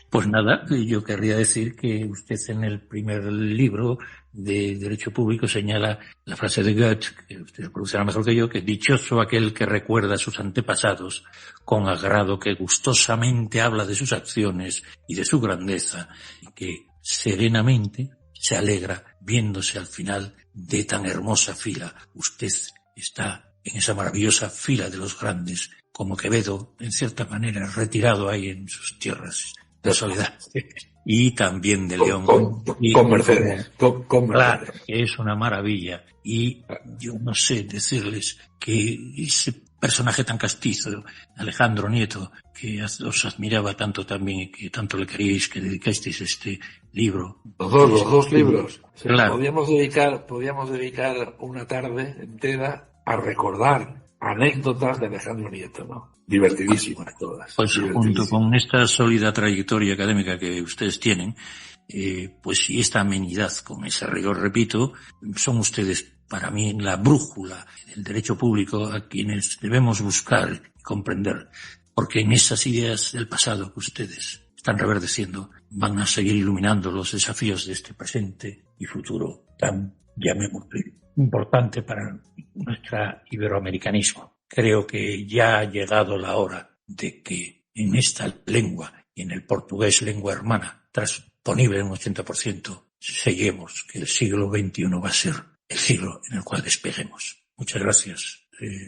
Pues nada, yo querría decir que usted en el primer libro de Derecho Público señala la frase de Goethe, que usted pronunciará mejor que yo, que dichoso aquel que recuerda a sus antepasados con agrado, que gustosamente habla de sus acciones y de su grandeza, y que serenamente se alegra viéndose al final de tan hermosa fila. Usted está en esa maravillosa fila de los grandes, como Quevedo, en cierta manera, retirado ahí en sus tierras de soledad, y también de León. Con Mercedes. Claro, que es una maravilla. Y yo no sé decirles que ese personaje tan castizo, Alejandro Nieto, que os admiraba tanto también y que tanto le queríais, que dedicasteis este libro. Los dos libros. Claro. Podríamos dedicar una tarde entera a recordar anécdotas de Alejandro Nieto, ¿no? Divertidísimas todas. Pues junto con esta sólida trayectoria académica que ustedes tienen, pues y esta amenidad con ese rigor, repito, son ustedes para mí la brújula del derecho público a quienes debemos buscar y comprender, porque en esas ideas del pasado que ustedes están reverdeciendo van a seguir iluminando los desafíos de este presente y futuro tan, llamémoslo, importante para nuestro iberoamericanismo. Creo que ya ha llegado la hora de que en esta lengua y en el portugués, lengua hermana, transponible en un 80%, sellemos que el siglo XXI va a ser el siglo en el cual despeguemos. Muchas gracias,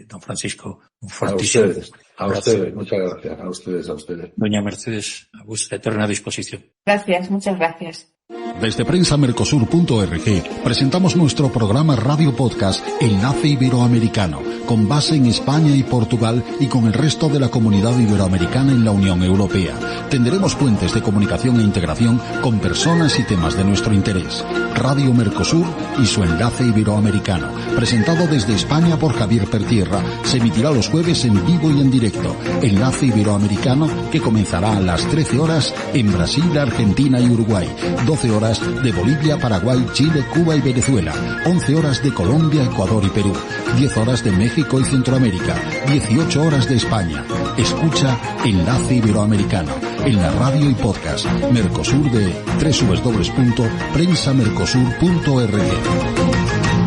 don Francisco. Un fortísimo. A ustedes, muchas gracias. A ustedes. Doña Mercedes, a vuestra eterna disposición. Gracias, muchas gracias. Desde prensamercosur.org presentamos nuestro programa Radio Podcast Enlace Iberoamericano, con base en España y Portugal y con el resto de la comunidad iberoamericana en la Unión Europea. Tendremos puentes de comunicación e integración con personas y temas de nuestro interés. Radio Mercosur y su Enlace Iberoamericano, presentado desde España por Javier Pertierra, se emitirá los jueves en vivo y en directo. Enlace Iberoamericano, que comenzará a las 13 horas en Brasil, Argentina y Uruguay, 12 horas de Bolivia, Paraguay, Chile, Cuba y Venezuela, 11 horas de Colombia, Ecuador y Perú, 10 horas de México y Centroamérica, 18 horas de España. Escucha Enlace Iberoamericano en la radio y podcast Mercosur de www.prensamercosur.org.